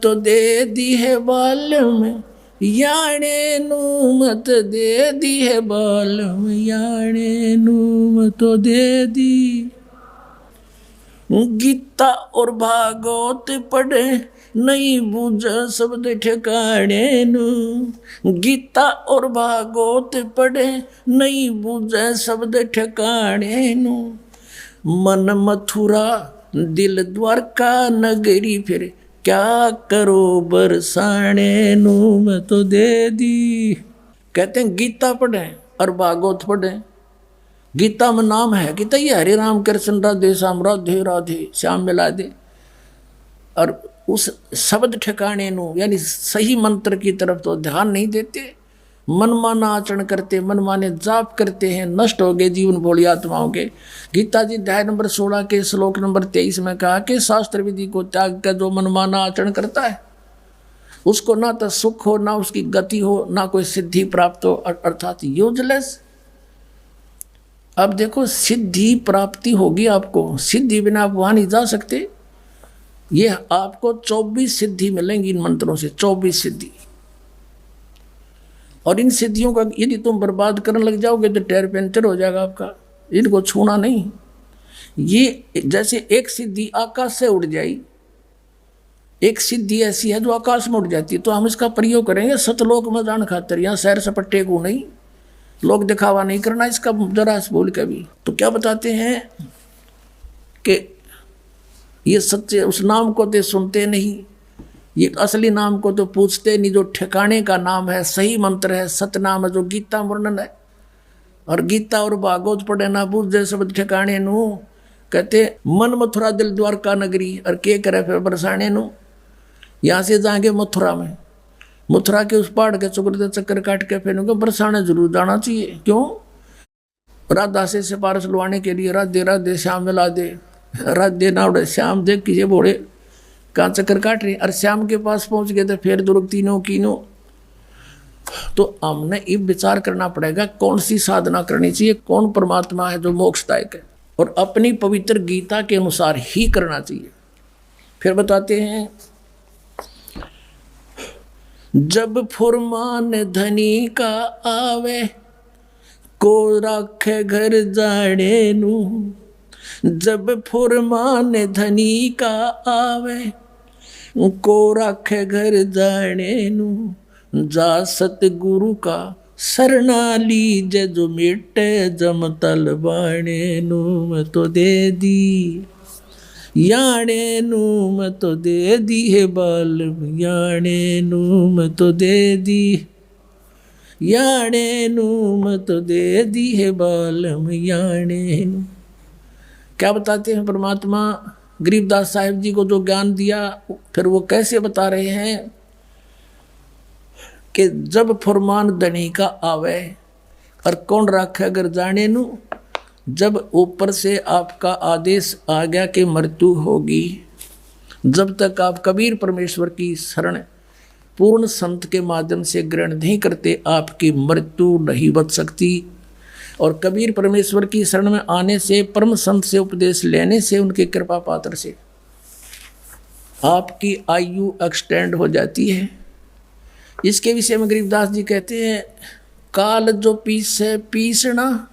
तो दे दी है बाल में याने नू मत दे दी है बाल में याने नू मत दे दी। गीता और भागवत पढ़े नहीं बूझ शब्द ठिकाने नू। गीता और भागवत पढ़े नहीं बूझ शब्द ठिकाने नू। मन मथुरा दिल द्वारका नगरी फिर क्या करो बरसाने नू मैं तो दे दी। कहते हैं गीता पढ़े और भागवत पढ़े। गीता में नाम है कि तय हरे राम कृष्ण राधे श्याम राधे राधे श्याम मिला दे, और उस शब्द ठिकाने नु यानी सही मंत्र की तरफ तो ध्यान नहीं देते, मनमाना आचरण करते, मनमाने जाप करते हैं, नष्ट हो गए जीवन भोली आत्माओं के। गीता जी अध्याय नंबर 16 के श्लोक नंबर 23 में कहा कि शास्त्र विधि को त्याग कर जो मनमाना आचरण करता है उसको ना तो सुख हो, ना उसकी गति हो, ना कोई सिद्धि प्राप्त हो, अर्थात यूजलेस। अब देखो सिद्धि प्राप्ति होगी आपको, सिद्धि बिना आप वहां नहीं जा सकते। ये आपको 24 सिद्धि मिलेंगी इन मंत्रों से, 24 सिद्धि। और इन सिद्धियों का यदि तुम बर्बाद करने लग जाओगे तो टायर पंचर हो जाएगा आपका। इनको छूना नहीं। ये जैसे एक सिद्धि आकाश से उड़ जाई, एक सिद्धि ऐसी है जो आकाश में उड़ जाती है, तो हम इसका प्रयोग करेंगे सतलोक में जान खातर, यहाँ सैर सपट्टे को नहीं, लोग दिखावा नहीं करना इसका जरा बोल के भी। तो क्या बताते हैं कि ये सच्चे उस नाम को तो सुनते नहीं, ये असली नाम को तो पूछते नहीं, जो ठिकाने का नाम है, सही मंत्र है, सतनाम है, जो गीता वर्णन है। और गीता और भागवत पढ़े ना बूझे शब्द ठिकाने नू। कहते मन मथुरा दिल द्वारका नगरी, और के करे फिर बरसाने नू। यहाँ से जाएंगे मथुरा में, मथुरा के उस पहाड़ के चुकर चक्कर काट के फिर बरसाने जरूर जाना चाहिए। क्यों? राधा से सिफारिश लुआने के लिए, राधे राधे श्याम मिला दे, राधे नावड़े श्याम देख किसी बोड़े कहाँ चक्कर काट रही, और श्याम के पास पहुंच गए तो फिर दुर्ग तीनों कीनों। तो हमने ये विचार करना पड़ेगा कौन सी साधना करनी चाहिए, कौन परमात्मा है जो मोक्षदायक है, और अपनी पवित्र गीता के अनुसार ही करना चाहिए। फिर बताते हैं जब फुरमान धनी का आवे को राखे घर जाने नू। जब फुरमान धनी का आवे को राखे घर जाने नू। जा सतगुरु का सरना लीजे जो मिटे जम तल बाणे नू मैं तो दे दी। याने नू मैं तो दे दी है बाल, याने नू मैं तो दे दी। याने नू मैं तो दे दी है बाल, याने नू। क्या बताते हैं परमात्मा? गरीबदास साहिब जी को जो ज्ञान दिया, फिर वो कैसे बता रहे हैं कि जब फरमान धनी का आवे और कौन राखे अगर जाने नू। जब ऊपर से आपका आदेश आ गया कि मृत्यु होगी, जब तक आप कबीर परमेश्वर की शरण पूर्ण संत के माध्यम से ग्रहण नहीं करते, आपकी मृत्यु नहीं बच सकती। और कबीर परमेश्वर की शरण में आने से, परम संत से उपदेश लेने से, उनके कृपा पात्र से आपकी आयु एक्सटेंड हो जाती है। इसके विषय में गरीबदास जी कहते हैं, काल जो पीसे पीसना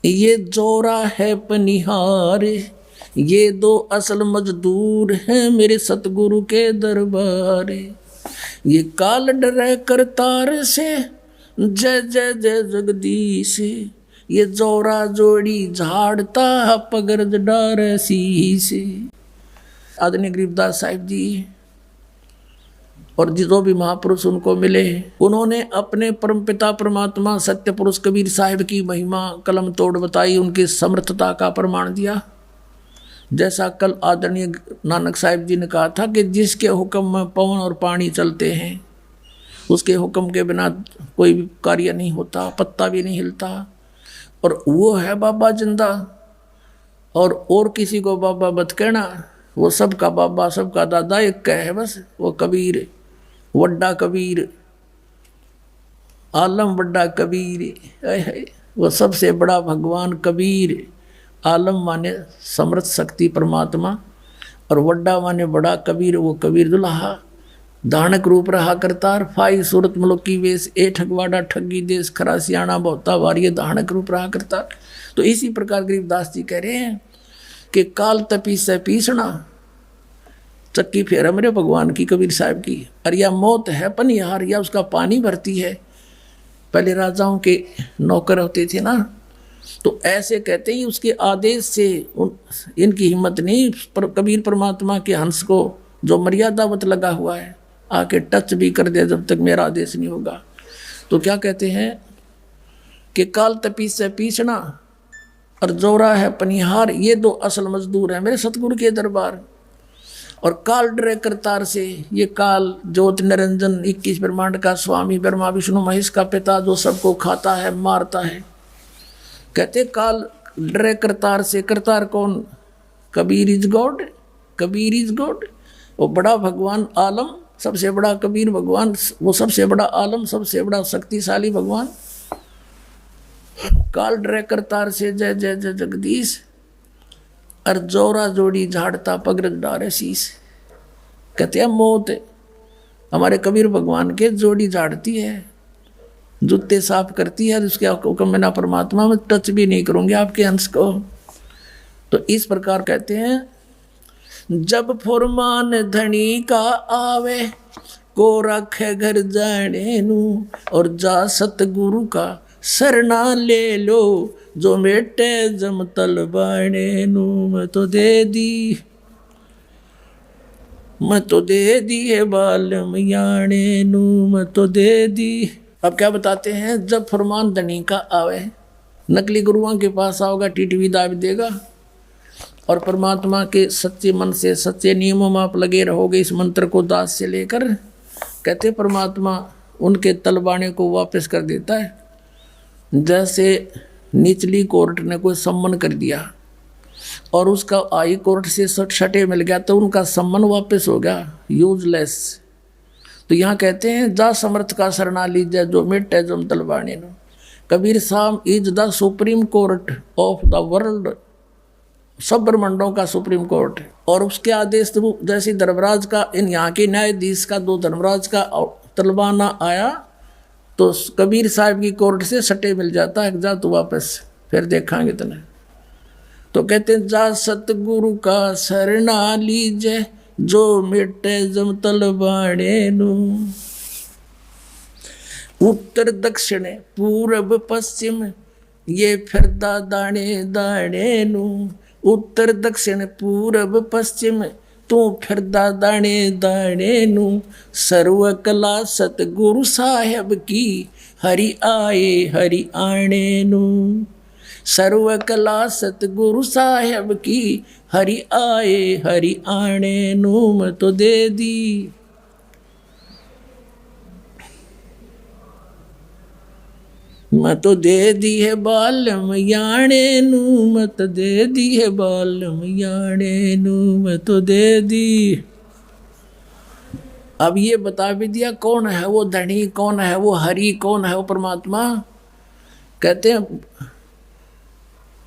ये जोरा है पनिहार। ये दो असल मजदूर हैं मेरे सतगुरु के दरबार। ये काल डरे करतार से जय जय जय जगदीश। ये जोरा जोड़ी झाड़ता पगरज डार शीश। आदरणीय गरीबदास साहिब जी और जो भी महापुरुष उनको मिले, उन्होंने अपने परमपिता परमात्मा सत्य पुरुष कबीर साहिब की महिमा कलम तोड़ बताई, उनकी समर्थता का प्रमाण दिया। जैसा कल आदरणीय नानक साहिब जी ने कहा था कि जिसके हुक्म में पवन और पानी चलते हैं, उसके हुक्म के बिना कोई भी कार्य नहीं होता, पत्ता भी नहीं हिलता। और वो है बाबा जिंदा, और किसी को बाबा मत कहना। वो सबका बाबा, सबका दादा एक है बस, वो कबीर, वड्डा कबीर, आलम वड्डा कबीर। वो सबसे बड़ा भगवान कबीर। आलम माने समर्थ शक्ति परमात्मा, और वड्डा माने बड़ा, कबीर वो कबीर दुल्हा, दानक रूप रहा करतार, फाई सूरत मलोकी वेश, ए ठगवाड़ा ठगी देश, खरा सियाणा बहुता वारिय, दानक रूप रहा करतार। तो इसी प्रकार गरीबदास जी कह रहे हैं कि काल तपी से पीसना, चक्की फेर मेरे भगवान की, कबीर साहब की, और या मौत है पनिहार, या उसका पानी भरती है। पहले राजाओं के नौकर होते थे ना, तो ऐसे कहते ही उसके आदेश से इनकी हिम्मत नहीं, पर कबीर परमात्मा के हंस को जो मर्यादावत लगा हुआ है आके टच भी कर दे जब तक मेरा आदेश नहीं होगा। तो क्या कहते हैं कि काल तपी से पीसना और जोरा है पनिहार, ये दो असल मजदूर हैं मेरे सतगुरु के दरबार। और काल डरे करतार से, ये काल ज्योत निरंजन 21 ब्रह्मांड का स्वामी, ब्रह्मा विष्णु महेश का पिता, जो सबको खाता है मारता है। कहते काल डरे करतार से, करतार कौन? Kabir is God, Kabir is God, वो बड़ा भगवान आलम, सबसे बड़ा कबीर भगवान, वो सबसे बड़ा आलम, सबसे बड़ा शक्तिशाली भगवान। काल डरे करतार से, जय जय जय जगदीश, और जोरा जोड़ी झाड़ता पगरज डारे शीस। कहते हैं मौत हमारे कबीर भगवान के जोड़ी झाड़ती है, जूते साफ करती है, उसके हुक्म में ना परमात्मा में टच भी नहीं करूंगे आपके अंश को। तो इस प्रकार कहते हैं, जब फुरमान धनी का आवे, को रखे घर जाने नू, और जा सतगुरु का सरना ले लो, जो मेटे जम तलबाने नू। मैं तो दे दी, मैं तो दे दी है बालम याने नू, मैं तो दे दी। अब क्या बताते हैं, जब फरमान धनी का आवे, नकली गुरुओं के पास आओगा टीटवी दाब देगा, और परमात्मा के सच्चे मन से सच्चे नियमों में आप लगे रहोगे इस मंत्र को दास से लेकर। कहते परमात्मा उनके तलबाने को वापस कर देता है। जैसे निचली कोर्ट ने कोई सम्मन कर दिया और उसका हाई कोर्ट से सटे मिल गया, तो उनका सम्मन वापस हो गया, यूजलेस। तो यहाँ कहते हैं, जा समर्थ का शरणा लीजिए, जो मिटे जम तलबाने नो। कबीर साहब is the supreme court of the world, सब ब्रह्मांडों का सुप्रीम कोर्ट। और उसके आदेश तो जैसे धर्मराज का, इन यहाँ के न्यायाधीश का, दो धर्मराज का तलबाना आया तो कबीर साहब की कोर्ट से सटे मिल जाता है, जा तो वापस फिर देखांगे तने। तो कहते हैं, जा सतगुरु का शरणा लीजे, जो मिटे जम तलबाने नु। उत्तर दक्षिण पूरब पश्चिम, ये फिरदा दाने दाने नु। उत्तर दक्षिण पूरब पश्चिम, तू फिरदा दाने दाने नू। सर्व कला सतगुरु साहेब की, हरि आए हरि आने नू। सर्व कला सतगुरु साहेब की, हरि आए हरि आने नू। मैं तो दे दी, मैं तो दे दी है बालम याने नू। मैं तो दे दी है बालम याने नू। मैं तो दे दी। अब ये बता भी दिया कौन है वो धनी, कौन है वो हरि, कौन है वो परमात्मा। कहते हैं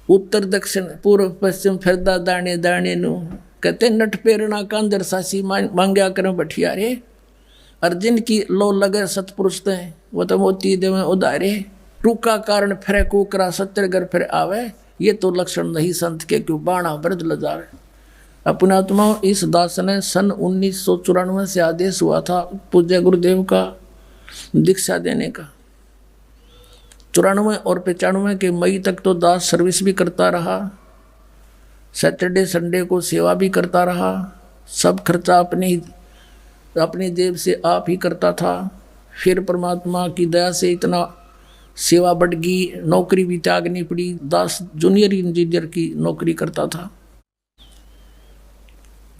उत्तर दक्षिण पूर्व पश्चिम फिरदा दाने दाने नू। कहते नट पेरना कांदर सासी मांग्या कर बठिया रे। और जिनकी लो लगे सतपुरुष ते, वो तो मोती देवे उदारे। टूका कारण फिर कुकरा सत्तर घर फिर आवे, ये तो लक्षण नहीं संत के, क्यों बाणा ब्रज ल जावे। अपने आत्मा इस दास ने सन 1994 से आदेश हुआ था पूज्य गुरुदेव का दीक्षा देने का। 94 और 95 के मई तक तो दास सर्विस भी करता रहा, सैटरडे संडे को सेवा भी करता रहा, सब खर्चा अपनी जेब से आप ही करता था। फिर परमात्मा की दया से इतना सेवा बढ़ गई, नौकरी भी त्यागनी पड़ी। दास जूनियर इंजीनियर की नौकरी करता था।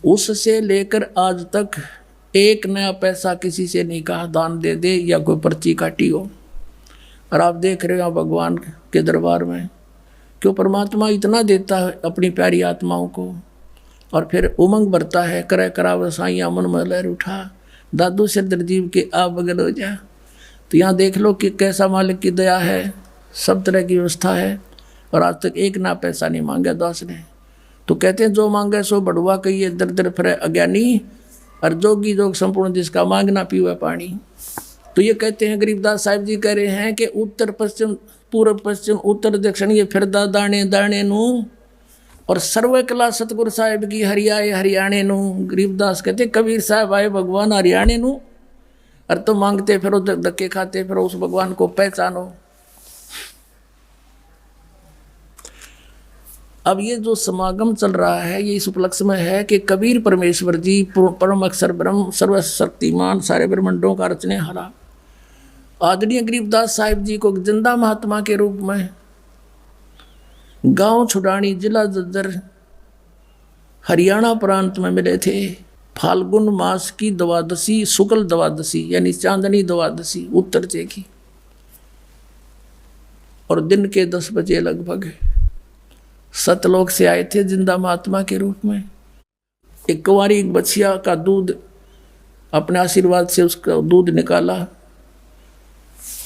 उससे लेकर आज तक एक नया पैसा किसी से नहीं कहा दान दे दे या कोई पर्ची काटी हो। और आप देख रहे हो भगवान के दरबार में क्यों परमात्मा इतना देता है अपनी प्यारी आत्माओं को, और फिर उमंग भरता है, करे कराव साइया मन में लहर उठा, दादू सिर दरजीव के आप बगल हो जा। तो यहाँ देख लो कि कैसा मालिक की दया है, सब तरह की व्यवस्था है, और आज तक एक ना पैसा नहीं मांगा दास ने। तो कहते हैं जो मांगे सो बढ़ुआ कहिए, दर दर फिरे अज्ञानी, और जोगी जोग संपूर्ण जिसका मांगना पीवे पानी। तो ये कहते हैं गरीबदास साहिब जी कह रहे हैं कि उत्तर पश्चिम पूर्व पश्चिम उत्तर दक्षिण ये फिरदा दाने दाने नू, और सर्व कला सतगुरु साहिब की हरियाए हरियाणे नू। गरीबदास कहते कबीर साहब आए भगवान हरियाणे नू, और तो मांगते फिरो धक्के खाते फिरो उस भगवान को पहचानो। अब ये जो समागम चल रहा है ये इस उपलक्ष्य में है कि कबीर परमेश्वर जी परम अक्षर ब्रह्म सर्वशक्तिमान सारे ब्रह्मंडों का रचने हारा आदरणीय गरीबदास साहिब जी को जिंदा महात्मा के रूप में गांव छुड़ानी जिला जज्जर हरियाणा प्रांत में मिले थे। फाल्गुन मास की द्वादशी शुक्ल द्वादशी यानी चांदनी द्वादशी उत्तर की, और दिन के 10 बजे लगभग सतलोक से आए थे जिंदा महात्मा के रूप में। एक कुंवारी बछिया का दूध अपने आशीर्वाद से उसका दूध निकाला,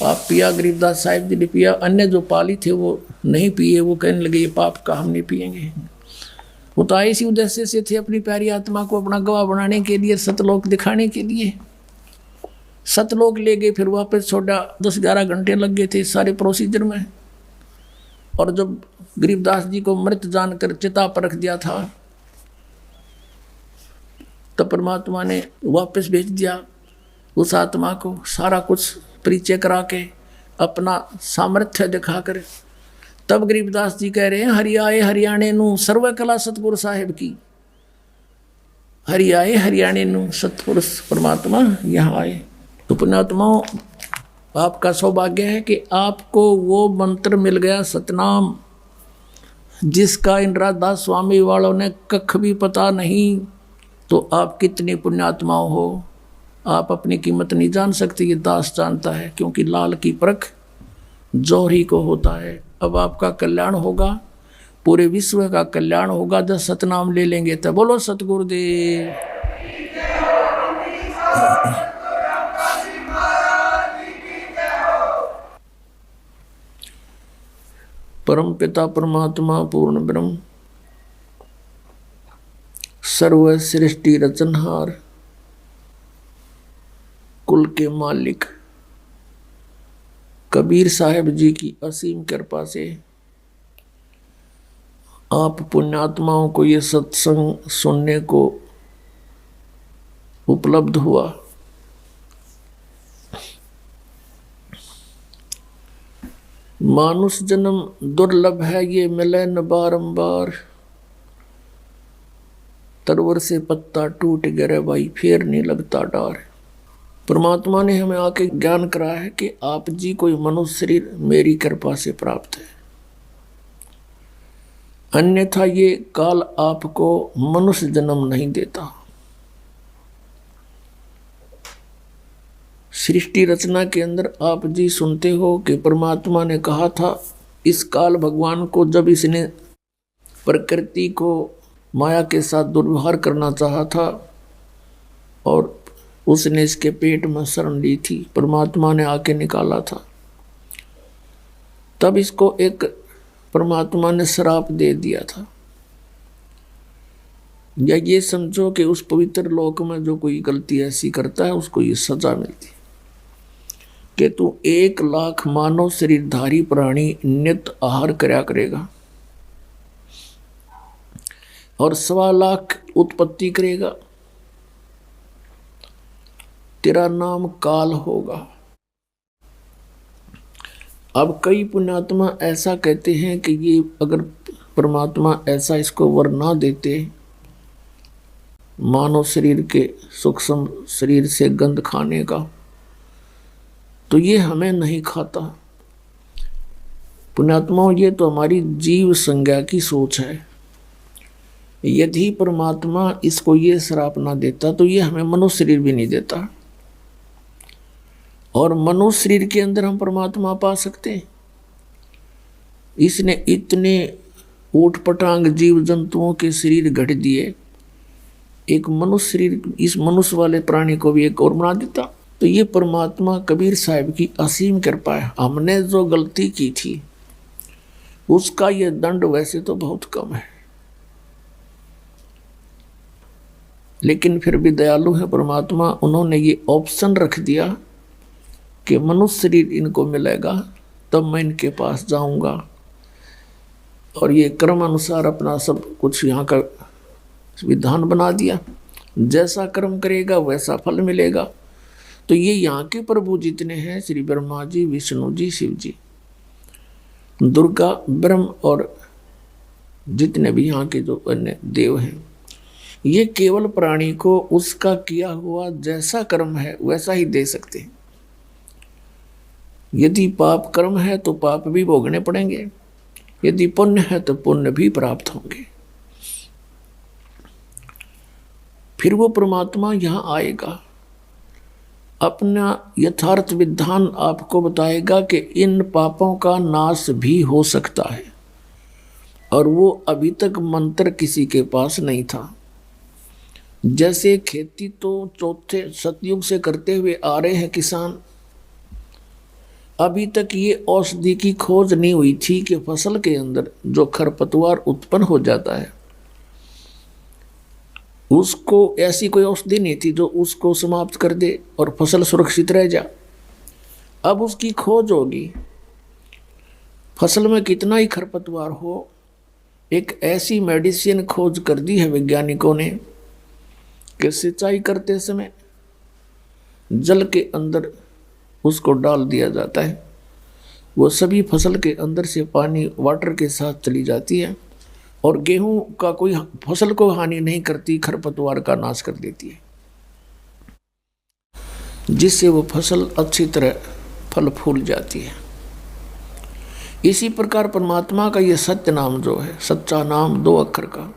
आप पिया, गरीबदास साहिब जी ने पिया। अन्य जो पाली थे वो नहीं पिए, वो कहने लगे ये पाप का हम नहीं पिएंगे। वो तो इसी उद्देश्य से थे अपनी प्यारी आत्मा को अपना गवाह बनाने के लिए, सतलोक दिखाने के लिए। सतलोक ले गए, फिर वापस छोड़ा, 10-11 घंटे लग गए थे सारे प्रोसीजर में। और जब गरीबदास जी को मृत जानकर चिता पर रख दिया था तो परमात्मा ने वापस भेज दिया उस आत्मा को, सारा कुछ परिचय करा के अपना सामर्थ्य दिखाकर। तब गरीबदास जी कह रहे हैं हरियाए हरियाणे नू सर्व कला सतगुरु साहिब की, हरियाए हरियाणे नू सतपुरुष परमात्मा यहाँ आए। तो पुण्यात्माओं, आपका सौभाग्य है कि आपको वो मंत्र मिल गया सतनाम, जिसका इन राधादास स्वामी वालों ने कख भी पता नहीं। तो आप कितने पुण्यात्माओं हो, आप अपनी कीमत नहीं जान सकते, ये दास जानता है, क्योंकि लाल की परख जौहरी को होता है। अब आपका कल्याण होगा, पूरे विश्व का कल्याण होगा जब सतनाम ले लेंगे। तब बोलो सतगुरुदेव। परम पिता परमात्मा पूर्ण ब्रह्म सर्व सृष्टि रचनहार कुल के मालिक कबीर साहब जी की असीम कृपा से आप पुण्यात्माओं को ये सत्संग सुनने को उपलब्ध हुआ। मानुष जन्म दुर्लभ है, ये मिले न बारंबार, तरवर से पत्ता टूट गिरे भाई फिर नहीं लगता डार। परमात्मा ने हमें आके ज्ञान कराया है कि आप जी कोई मनुष्य शरीर मेरी कृपा से प्राप्त है, अन्यथा ये काल आपको मनुष्य जन्म नहीं देता। सृष्टि रचना के अंदर आप जी सुनते हो कि परमात्मा ने कहा था इस काल भगवान को, जब इसने प्रकृति को माया के साथ दुर्व्यवहार करना चाहा था और उसने इसके पेट में शरण ली थी, परमात्मा ने आके निकाला था। तब इसको एक परमात्मा ने श्राप दे दिया था, या ये समझो कि उस पवित्र लोक में जो कोई गलती ऐसी करता है उसको ये सजा मिलती कि तू 1 लाख मानव शरीरधारी प्राणी नित्य आहार करया करेगा और 1.25 लाख उत्पत्ति करेगा, तेरा नाम काल होगा। अब कई पुण्यात्मा ऐसा कहते हैं कि ये अगर परमात्मा ऐसा इसको वर ना देते, मानव शरीर के सूक्ष्म शरीर से गंध खाने का, तो ये हमें नहीं खाता। पुण्यात्माओं, ये तो हमारी जीव संज्ञा की सोच है। यदि परमात्मा इसको ये श्राप ना देता तो ये हमें मनुष्य शरीर भी नहीं देता, और मनुष्य शरीर के अंदर हम परमात्मा पा सकते हैं। इसने इतने ऊट पटांग जीव जंतुओं के शरीर गढ़ दिए, एक मनुष्य शरीर इस मनुष्य वाले प्राणी को भी एक और बना देता। तो ये परमात्मा कबीर साहब की असीम कृपा है। हमने जो गलती की थी उसका ये दंड वैसे तो बहुत कम है, लेकिन फिर भी दयालु है परमात्मा, उन्होंने ये ऑप्शन रख दिया कि मनुष्य शरीर इनको मिलेगा तब मैं इनके पास जाऊंगा, और ये कर्म अनुसार अपना सब कुछ यहाँ का विधान बना दिया। जैसा कर्म करेगा वैसा फल मिलेगा। तो ये यहाँ के प्रभु जितने हैं, श्री ब्रह्मा जी, विष्णु जी, शिव जी, दुर्गा, ब्रह्म और जितने भी यहाँ के जो अन्य देव हैं, ये केवल प्राणी को उसका किया हुआ जैसा कर्म है वैसा ही दे सकते हैं। यदि पाप कर्म है तो पाप भी भोगने पड़ेंगे, यदि पुण्य है तो पुण्य भी प्राप्त होंगे। फिर वो परमात्मा यहाँ आएगा, अपना यथार्थ विधान आपको बताएगा कि इन पापों का नाश भी हो सकता है, और वो अभी तक मंत्र किसी के पास नहीं था। जैसे खेती तो चौथे सतयुग से करते हुए आ रहे हैं किसान, अभी तक ये औषधि की खोज नहीं हुई थी कि फसल के अंदर जो खरपतवार उत्पन्न हो जाता है उसको ऐसी कोई औषधि नहीं थी जो उसको समाप्त कर दे और फसल सुरक्षित रह जा। अब उसकी खोज होगी। फसल में कितना ही खरपतवार हो, एक ऐसी मेडिसिन खोज कर दी है वैज्ञानिकों ने कि सिंचाई करते समय जल के अंदर उसको डाल दिया जाता है, वो सभी फसल के अंदर से पानी वाटर के साथ चली जाती है, और गेहूं का कोई फसल को हानि नहीं करती, खरपतवार का नाश कर देती है, जिससे वो फसल अच्छी तरह फल फूल जाती है। इसी प्रकार परमात्मा का ये सत्य नाम जो है, सच्चा नाम 2 अक्षर का,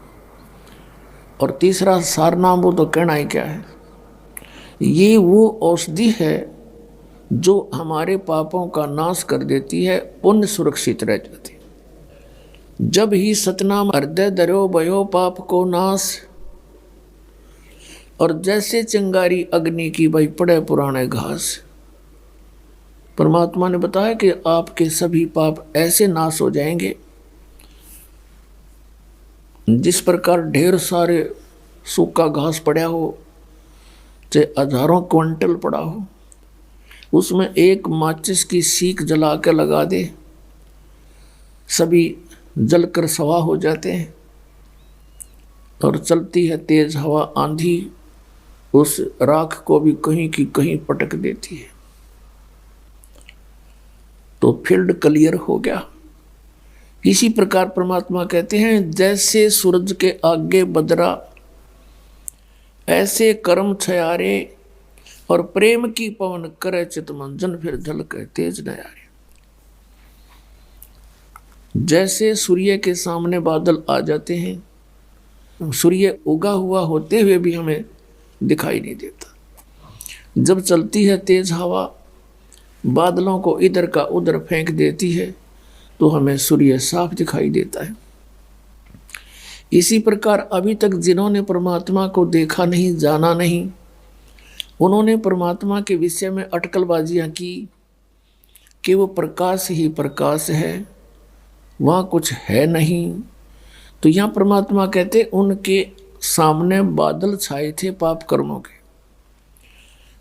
और तीसरा सार नाम, वो तो कहना ही क्या है। ये वो औषधि है जो हमारे पापों का नाश कर देती है, पुण्य सुरक्षित रह जाती है। जब ही सतनाम हृदय धरो भयो पाप को नाश, और जैसे चिंगारी अग्नि की भाई पड़े पुराने घास। परमात्मा ने बताया कि आपके सभी पाप ऐसे नाश हो जाएंगे जिस प्रकार ढेर सारे सूखा घास पड़ा हो, चाहे हजारों क्विंटल पड़ा हो, उसमें एक माचिस की सीख जला कर लगा दे, सभी जलकर सवा हो जाते हैं, और चलती है तेज हवा आंधी, उस राख को भी कहीं की कहीं पटक देती है, तो फील्ड क्लियर हो गया। इसी प्रकार परमात्मा कहते हैं, जैसे सूरज के आगे बदरा, ऐसे कर्म छयारे, और प्रेम की पवन करे चितमंजन, फिर ढल के तेज नयारे। जैसे सूर्य के सामने बादल आ जाते हैं, सूर्य उगा हुआ होते हुए भी हमें दिखाई नहीं देता। जब चलती है तेज हवा, बादलों को इधर का उधर फेंक देती है, तो हमें सूर्य साफ दिखाई देता है। इसी प्रकार अभी तक जिन्होंने परमात्मा को देखा नहीं, जाना नहीं, उन्होंने परमात्मा के विषय में अटकलबाजियां की कि वो प्रकाश ही प्रकाश है, वहाँ कुछ है नहीं। तो यहाँ परमात्मा कहते उनके सामने बादल छाए थे पाप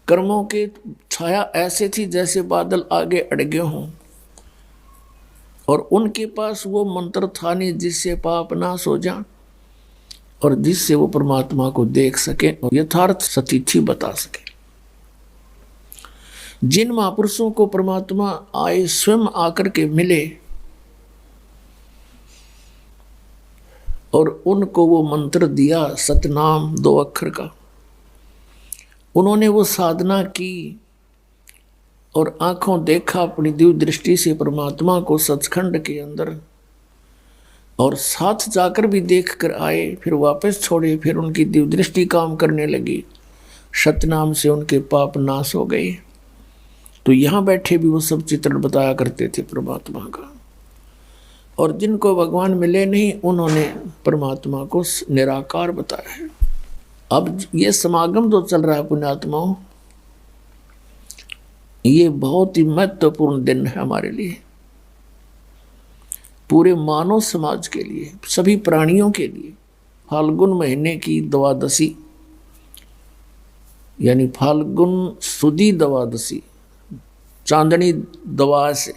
कर्मों के छाया ऐसे थी जैसे बादल आगे अड़गे हों, और उनके पास वो मंत्र था नहीं जिससे पाप नाश हो जा, और जिससे वो परमात्मा को देख सके और यथार्थ सतिथि बता सके। जिन महापुरुषों को परमात्मा आए, स्वयं आकर के मिले, और उनको वो मंत्र दिया सतनाम 2 अक्षर का, उन्होंने वो साधना की और आंखों देखा अपनी दिव्य दृष्टि से परमात्मा को सचखंड के अंदर, और साथ जाकर भी देख कर आए, फिर वापस छोड़े, फिर उनकी दिव्य दृष्टि काम करने लगी, सतनाम से उनके पाप नाश हो गए। तो यहाँ बैठे भी वो सब चित्रण बताया करते थे परमात्मा का, और जिनको भगवान मिले नहीं उन्होंने परमात्मा को निराकार बताया है। अब ये समागम जो चल रहा है पुण्यात्माओं, ये बहुत ही महत्वपूर्ण दिन है हमारे लिए, पूरे मानव समाज के लिए, सभी प्राणियों के लिए। फाल्गुन महीने की द्वादशी यानी फाल्गुन सुदी द्वादशी चांदनी दवा से,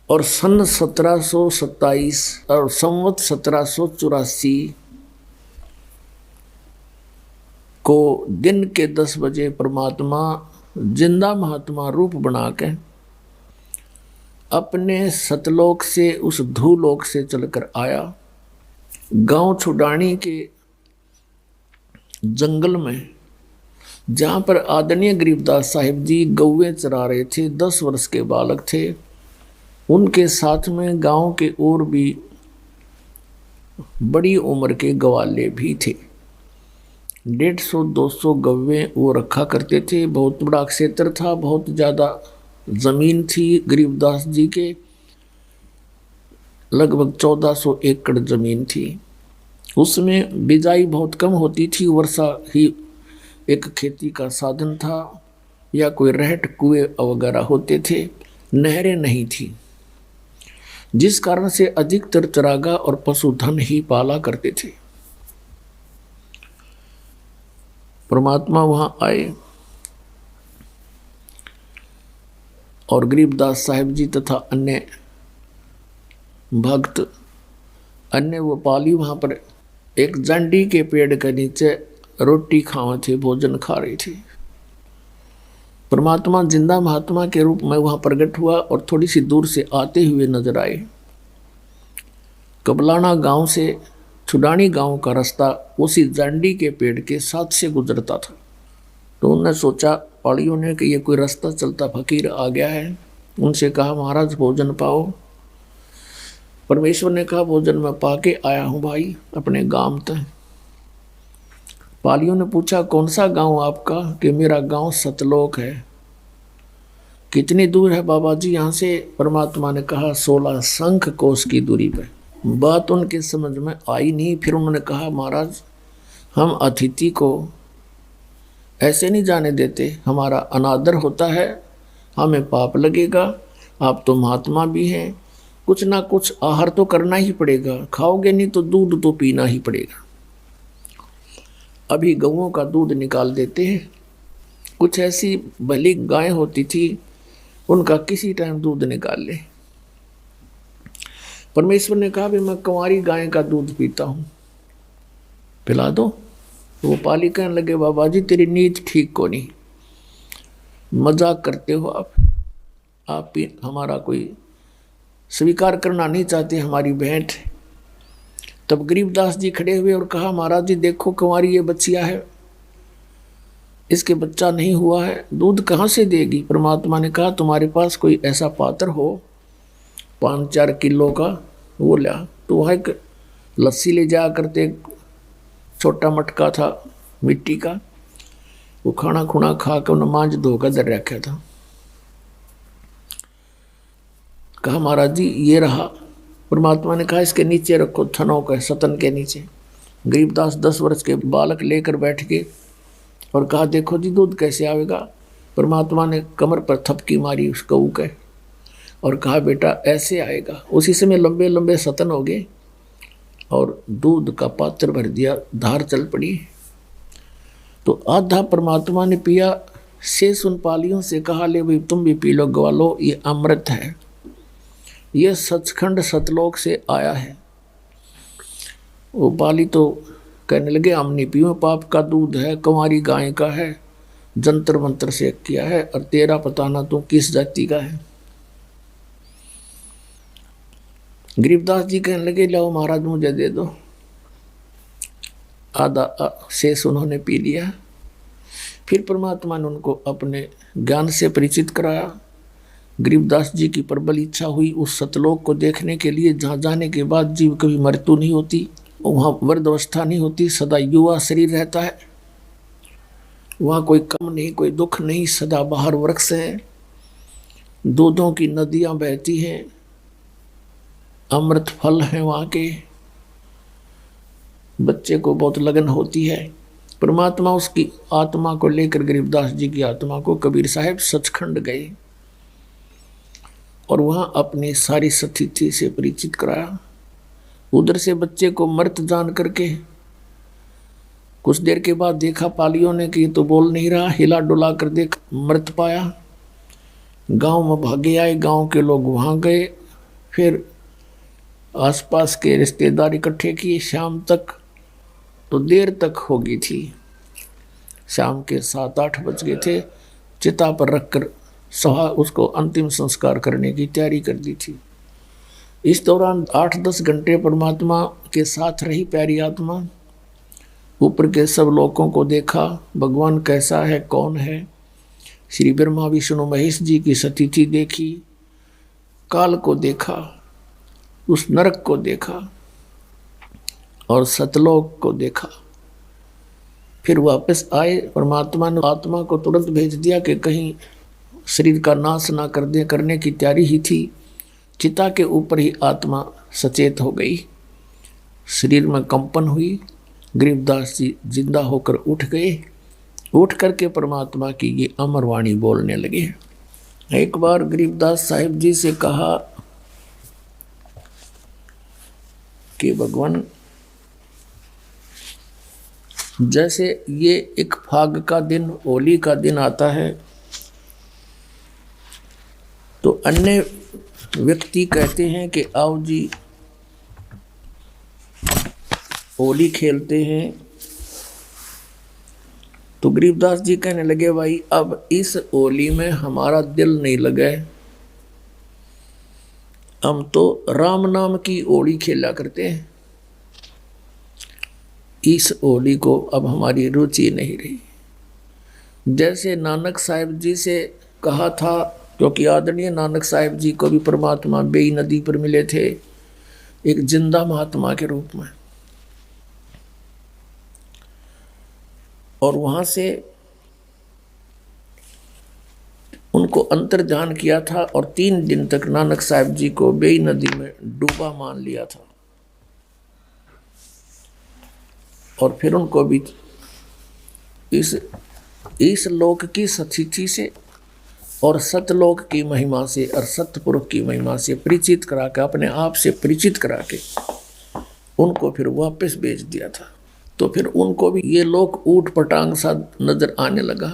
और सन 1727 और संवत 1784 को दिन के 10 बजे परमात्मा जिंदा महात्मा रूप बना के अपने सतलोक से उस धूलोक से चलकर आया। गांव छुडानी के जंगल में, जहाँ पर आदरणीय गरीबदास साहिब जी गौवे चरा रहे थे, 10 वर्ष के बालक थे। उनके साथ में गांव के और भी बड़ी उम्र के ग्वाले भी थे। 150-200 गौवे वो रखा करते थे। बहुत बड़ा क्षेत्र था, बहुत ज़्यादा ज़मीन थी गरीबदास जी के, लगभग 1400 एकड़ ज़मीन थी। उसमें बिजाई बहुत कम होती थी, वर्षा ही एक खेती का साधन था, या कोई रहट कुएं वगैरह होते थे, नहरें नहीं थी, जिस कारण से अधिकतर चरागा और पशुधन ही पाला करते थे। परमात्मा वहां आए और गरीबदास साहिब जी तथा अन्य भक्त, अन्य वो पाली वहां पर एक जंडी के पेड़ के नीचे रोटी खावा थे, भोजन खा रही थी। परमात्मा जिंदा महात्मा के रूप में वहां प्रकट हुआ और थोड़ी सी दूर से आते हुए नजर आए। कबलाना गांव से छुडानी गांव का रास्ता उसी जंडी के पेड़ के साथ से गुजरता था। तो उन्होंने सोचा, पाड़ियों ने, कि ये कोई रास्ता चलता फकीर आ गया है। उनसे कहा, महाराज भोजन पाओ। परमेश्वर ने कहा, भोजन मैं पाके आया हूँ भाई, अपने गांव तक। पालियों ने पूछा, कौन सा गांव आपका? कि मेरा गांव सतलोक है। कितनी दूर है बाबा जी यहाँ से? परमात्मा ने कहा, 16 शंख कोस की दूरी पर। बात उनके समझ में आई नहीं। फिर उन्होंने कहा, महाराज हम अतिथि को ऐसे नहीं जाने देते, हमारा अनादर होता है, हमें पाप लगेगा। आप तो महात्मा भी हैं, कुछ ना कुछ आहार तो करना ही पड़ेगा, खाओगे नहीं तो दूध तो पीना ही पड़ेगा। अभी गौओं का दूध निकाल देते हैं। कुछ ऐसी भली गायें होती थी, उनका किसी टाइम दूध निकाल ले। परमेश्वर ने कहा, भी मैं कुंवारी गाय का दूध पीता हूँ, पिला दो। वो पाली कहने लगे, बाबा जी तेरी नीयत ठीक को नहीं, मजाक करते हो आप हमारा कोई स्वीकार करना नहीं चाहते हमारी भेंट। तब गरीबदास जी खड़े हुए और कहा, महाराज जी देखो कुंवारी ये बच्चिया है, इसके बच्चा नहीं हुआ है, दूध कहाँ से देगी? परमात्मा ने कहा, तुम्हारे पास कोई ऐसा पात्र हो 5-4 किलो का, वो लिया। तो वहाँ एक लस्सी ले जाया करते, छोटा मटका था मिट्टी का, वो खाना खुना खा के उन्हें मांझ धोकर दर रखा था। कहा, महाराज जी ये रहा। परमात्मा ने कहा, इसके नीचे रखो, थनों के सतन के नीचे। गरीबदास 10 वर्ष के बालक लेकर बैठ गए और कहा, देखो जी दूध कैसे आवेगा? परमात्मा ने कमर पर थपकी मारी उस गऊ के और कहा, बेटा ऐसे आएगा। उसी समय लंबे लंबे सतन हो गए और दूध का पात्र भर दिया, धार चल पड़ी। तो आधा परमात्मा ने पिया। शेष उन पालियों से कहा, ले भाई तुम भी पी लो ग्वालो, ये अमृत है, ये सचखंड सतलोक से आया है। वो पाली तो कहने लगे, हम नहीं पियो, पाप का दूध है, कुंवारी गाय का है, जंतर मंत्र से किया है, और तेरा पता ना तू किस जाति का है। गरीबदास जी कहने लगे, लाओ महाराज मुझे दे दो। आधा शेष उन्होंने पी लिया। फिर परमात्मा ने उनको अपने ज्ञान से परिचित कराया। गरीबदास जी की प्रबल इच्छा हुई उस सतलोक को देखने के लिए, जहाँ जाने के बाद जीव कभी मृत्यु नहीं होती, वहाँ वृद्ध अवस्था नहीं होती, सदा युवा शरीर रहता है। वहाँ कोई कम नहीं, कोई दुख नहीं, सदा बाहर वृक्ष हैं, दूधों की नदियाँ बहती हैं, अमृत फल हैं वहाँ के। बच्चे को बहुत लगन होती है। परमात्मा उसकी आत्मा को लेकर, गरीबदास जी की आत्मा को, कबीर साहब सचखंड गए और वहाँ अपनी सारी सतिथि से परिचित कराया। उधर से बच्चे को मृत जान करके कुछ देर के बाद देखा पालियों ने कि ये तो बोल नहीं रहा, हिला डुला कर देख मृत पाया। गांव में भागे आए, गांव के लोग वहां गए, फिर आसपास के रिश्तेदार इकट्ठे किए। शाम तक तो देर तक हो गई थी, शाम के 7-8 बज गए थे। चिता पर रखकर उसको अंतिम संस्कार करने की तैयारी कर दी थी। इस दौरान 8-10 घंटे परमात्मा के साथ रही प्यारी आत्मा। ऊपर के सब लोगों को देखा, भगवान कैसा है, कौन है। श्री ब्रह्मा विष्णु महेश जी की स्थिति देखी, काल को देखा, उस नरक को देखा और सतलोक को देखा। फिर वापस आए। परमात्मा ने आत्मा को तुरंत भेज दिया कि कहीं शरीर का नाश ना कर दे, करने की तैयारी ही थी। चिता के ऊपर ही आत्मा सचेत हो गई, शरीर में कंपन हुई। गरीबदास जी जिंदा होकर उठ गए। उठ करके परमात्मा की ये अमर वाणी बोलने लगे। एक बार गरीबदास साहिब जी से कहा कि भगवान, जैसे ये एक फाग का दिन, होली का दिन आता है, तो अन्य व्यक्ति कहते हैं कि आओ जी होली खेलते हैं। तो गरीबदास जी कहने लगे, भाई अब इस होली में हमारा दिल नहीं लगा है, हम तो राम नाम की होली खेला करते हैं, इस होली को अब हमारी रुचि नहीं रही। जैसे नानक साहिब जी से कहा था, क्योंकि आदरणीय नानक साहिब जी को भी परमात्मा बेई नदी पर मिले थे, एक जिंदा महात्मा के रूप में, और वहां से उनको अंतर्ध्यान किया था और 3 दिन तक नानक साहिब जी को बेई नदी में डूबा मान लिया था। और फिर उनको भी इस लोक की स्थिति से और सतलोक की महिमा से और सतपुरुष की महिमा से परिचित करा के, अपने आप से परिचित करा के उनको फिर वापस भेज दिया था। तो फिर उनको भी ये लोक ऊट पटांग सा नजर आने लगा।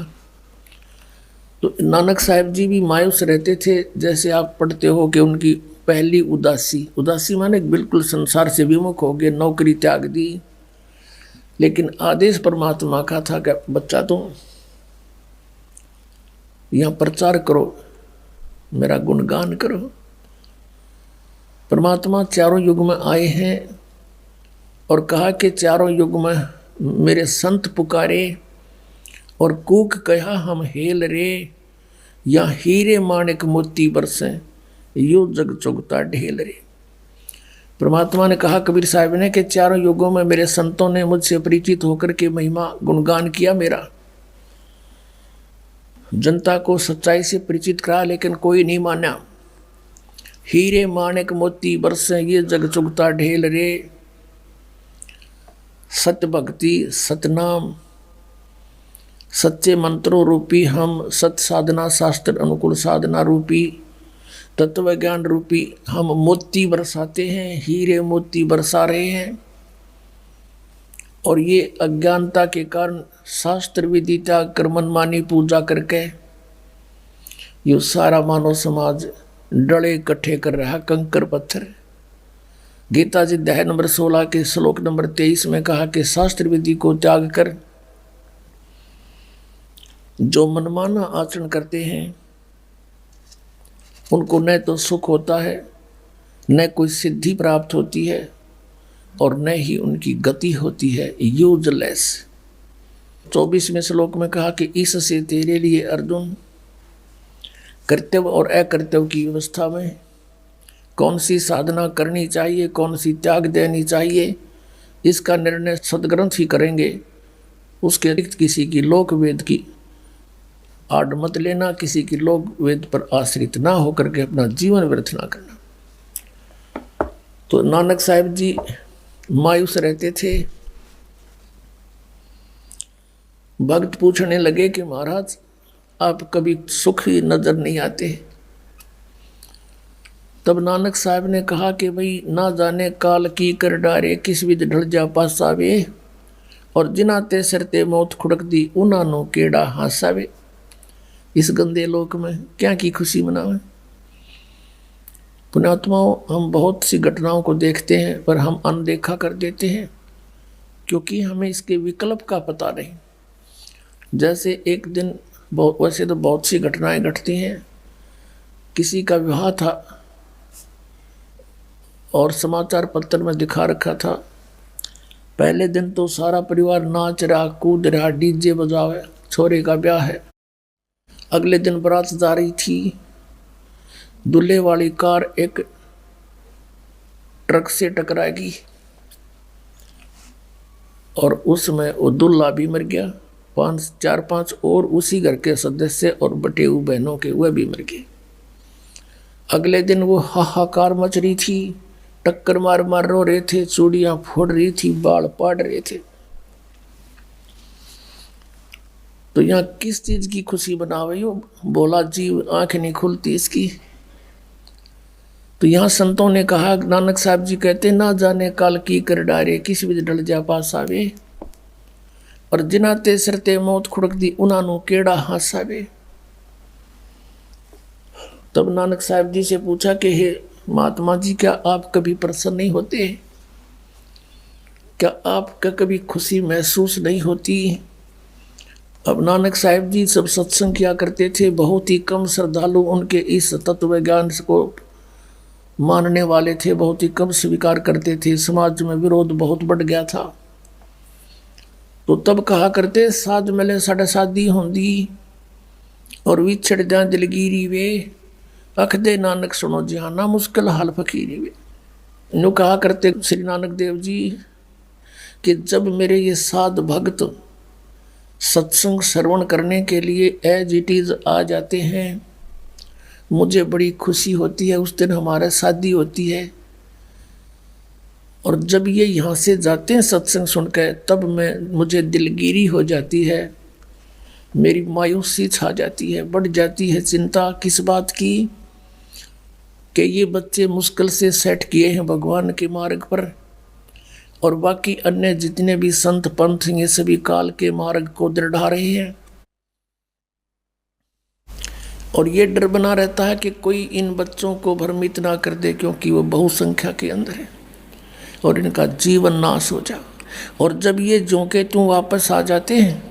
तो नानक साहिब जी भी मायूस रहते थे। जैसे आप पढ़ते हो कि उनकी पहली उदासी माने बिल्कुल संसार से विमुख हो गए, नौकरी त्याग दी। लेकिन आदेश परमात्मा का था कि बच्चा तुम यहाँ प्रचार करो, मेरा गुणगान करो। परमात्मा चारों युग में आए हैं और कहा कि चारों युग में मेरे संत पुकारे और कूक कहा हम हेल रे, या हीरे माणिक मोती बरसे यो जग चुगता ढेल रे। परमात्मा ने कहा कबीर साहब ने कि चारों युगों में मेरे संतों ने मुझसे परिचित होकर के महिमा गुणगान किया मेरा, जनता को सच्चाई से परिचित करा, लेकिन कोई नहीं माना। हीरे माणिक मोती बरसे ये जग चुगता ढेल रे। सत्य भक्ति, सतनाम, सच्चे मंत्रों रूपी हम, सत साधना शास्त्र अनुकूल साधना रूपी, तत्व ज्ञान रूपी हम मोती बरसाते हैं, हीरे मोती बरसा रहे हैं। और ये अज्ञानता के कारण शास्त्र विदिता कर मनमानी पूजा करके ये सारा मानव समाज डले इकट्ठे कर रहा, कंकर पत्थर। गीता जी अध्याय नंबर 16 के श्लोक नंबर 23 में कहा कि शास्त्र विधि को त्याग कर जो मनमाना आचरण करते हैं उनको न तो सुख होता है, न कोई सिद्धि प्राप्त होती है, और न ही उनकी गति होती है, यूजलेस। 24वें श्लोक में कहा कि इससे तेरे लिए अर्जुन कर्तव्य और अकर्तव्य की व्यवस्था में कौन सी साधना करनी चाहिए, कौन सी त्याग देनी चाहिए, इसका निर्णय सदग्रंथ ही करेंगे। उसके अतिरिक्त किसी की लोक वेद की आड़ मत लेना, किसी की लोक वेद पर आश्रित ना होकर के अपना जीवन व्यर्थ ना करना। तो नानक साहिब जी मायूस रहते थे। भक्त पूछने लगे कि महाराज आप कभी सुखी नजर नहीं आते। तब नानक साहब ने कहा कि भाई ना जाने काल की कर डारे, किस विध ढल जा पासावे, और जिन्हां ते सिर ते मौत खुड़क दी उन्हां नूं केड़ा हासा वे। इस गंदे लोक में क्या की खुशी मनावे। पुण्यात्माओं, हम बहुत सी घटनाओं को देखते हैं पर हम अनदेखा कर देते हैं क्योंकि हमें इसके विकल्प का पता नहीं। जैसे एक दिन वैसे तो बहुत सी घटनाएं घटती हैं। किसी का विवाह था और समाचार पत्र में दिखा रखा था, पहले दिन तो सारा परिवार नाच रहा, कूद रहा, डीजे बजावे, छोरे का ब्याह है। अगले दिन बारात जा रही थी, दूल्हे वाली कार एक ट्रक से टकराएगी और उसमें वो दूल्हा भी मर गया, 4-5 और उसी घर के सदस्य और बटे हुए बहनों के वह भी मर गए। अगले दिन वो हाहाकार मच रही थी, टक्कर मार मार रो रहे थे, चूड़ियां फोड़ रही थी, बाल पाड़ रहे थे। तो यहाँ किस चीज की खुशी बना हुई हो, बोला जीव आंख नहीं खुलती इसकी। तो यहाँ संतों ने कहा, नानक साहब जी कहते, ना जाने काल की कर डारे, किस विध ढल जा पास आवे, और जिन्हां ते सिर ते मौत खुड़क दी उन्हां नूं केड़ा हासा वे। तब नानक साहब जी से पूछा कि हे महात्मा जी, क्या आप कभी प्रसन्न नहीं होते? क्या आपका कभी खुशी महसूस नहीं होती? अब नानक साहब जी सब सत्संग किया करते थे, बहुत ही कम श्रद्धालु उनके इस तत्व ज्ञान को मानने वाले थे, बहुत ही कम स्वीकार करते थे। समाज में विरोध बहुत बढ़ गया था। तो तब कहा करते, साध मिले साढ़े शादी होंदी और विछड़ जा दिलगिरी वे, अख दे नानक सुनो जिहाना, मुश्किल हाल फकीरी वे। यूँ कहा करते श्री नानक देव जी कि जब मेरे ये साध भक्त सत्संग श्रवण करने के लिए एज इट इज आ जाते हैं, मुझे बड़ी खुशी होती है। उस दिन हमारा शादी होती है और जब ये यहाँ से जाते हैं सत्संग सुनकर, तब मुझे दिलगिरी हो जाती है, मेरी मायूसी छा जाती है, बढ़ जाती है चिंता। किस बात की? कि ये बच्चे मुश्किल से सेट किए हैं भगवान के मार्ग पर, और बाकी अन्य जितने भी संत पंथ ये सभी काल के मार्ग को दृढ़ा रहे हैं। और ये डर बना रहता है कि कोई इन बच्चों को भ्रमित ना कर दे, क्योंकि वो बहुसंख्या के अंदर है और इनका जीवन नाश हो जा। और जब ये जोंके त्यों वापस आ जाते हैं,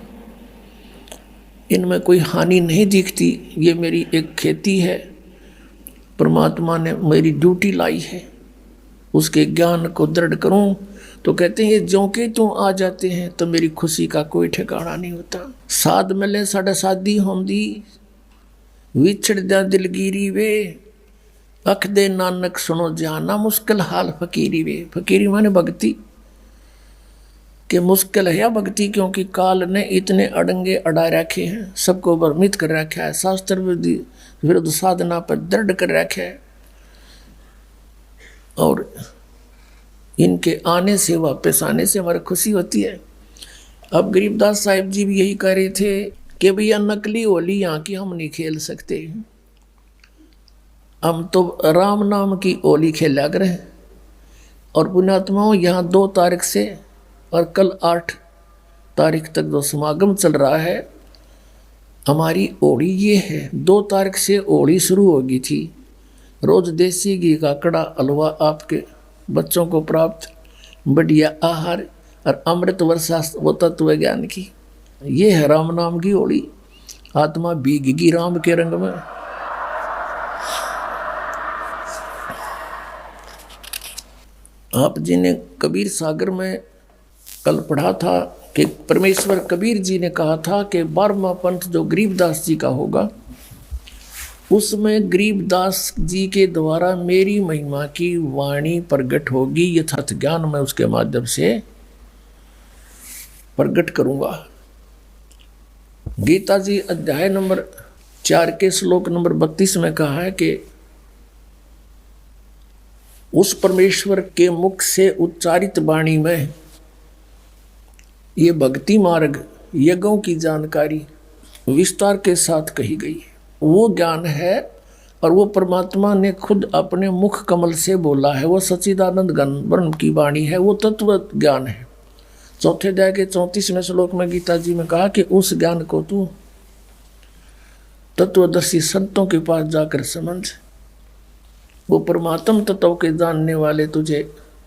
इनमें कोई हानि नहीं दिखती। ये मेरी एक खेती है, परमात्मा ने मेरी ड्यूटी लाई है, उसके ज्ञान को दृढ़ करूं। तो कहते हैं ये जोंके त्यों आ जाते हैं तो मेरी खुशी का कोई ठिकाना नहीं होता। साध मिले साढ़े शादी होंदी, विछड़ जा दिलगिरी वे, अख दे नानक सुनो जाना, मुश्किल हाल फकीरी वे। फकीरी माने भक्ति के मुश्किल है या भक्ति, क्योंकि काल ने इतने अड़ंगे अड़ा रखे हैं, सबको भ्रमित कर रखा है, शास्त्र विरुद्ध साधना पर दृढ़ कर रखा है। और इनके आने से, वापस आने से हमारी खुशी होती है। अब गरीबदास साहिब जी भी यही कह रहे थे कि भैया नकली होली यहाँ की हम नहीं खेल सकते, हम तो राम नाम की होली खेला करें। और पुण्यात्माओं, यहाँ 2 तारीख से और कल 8 तारीख तक जो समागम चल रहा है, हमारी होली ये है। 2 तारीख से होली शुरू होगी थी। रोज देसी घी का कड़ा हलवा आपके बच्चों को प्राप्त, बढ़िया आहार और अमृत वर्षा वो तत्व ज्ञान की। ये है राम नाम की होली। आत्मा भीगेगी राम के रंग में। आप जी ने कबीर सागर में कल पढ़ा था कि परमेश्वर कबीर जी ने कहा था कि 12वां पंथ जो गरीबदास जी का होगा, उसमें गरीबदास जी के द्वारा मेरी महिमा की वाणी प्रकट होगी। यथार्थ ज्ञान मैं उसके माध्यम से प्रकट करूंगा। गीता जी अध्याय नंबर 4 के श्लोक नंबर 32 में कहा है कि उस परमेश्वर के मुख से उच्चारित वाणी में ये भक्ति मार्ग यज्ञों की जानकारी विस्तार के साथ कही गई है। वो ज्ञान है और वो परमात्मा ने खुद अपने मुख कमल से बोला है। वो सच्चिदानंद घन ब्रह्म की वाणी है, वो तत्व ज्ञान है। चौथे अध्याय के 34वें श्लोक में गीता जी में कहा कि उस ज्ञान को तू तत्वदर्शी संतों के पास जाकर समझ, वो परमात्म तत्व के जानने वाले तुझे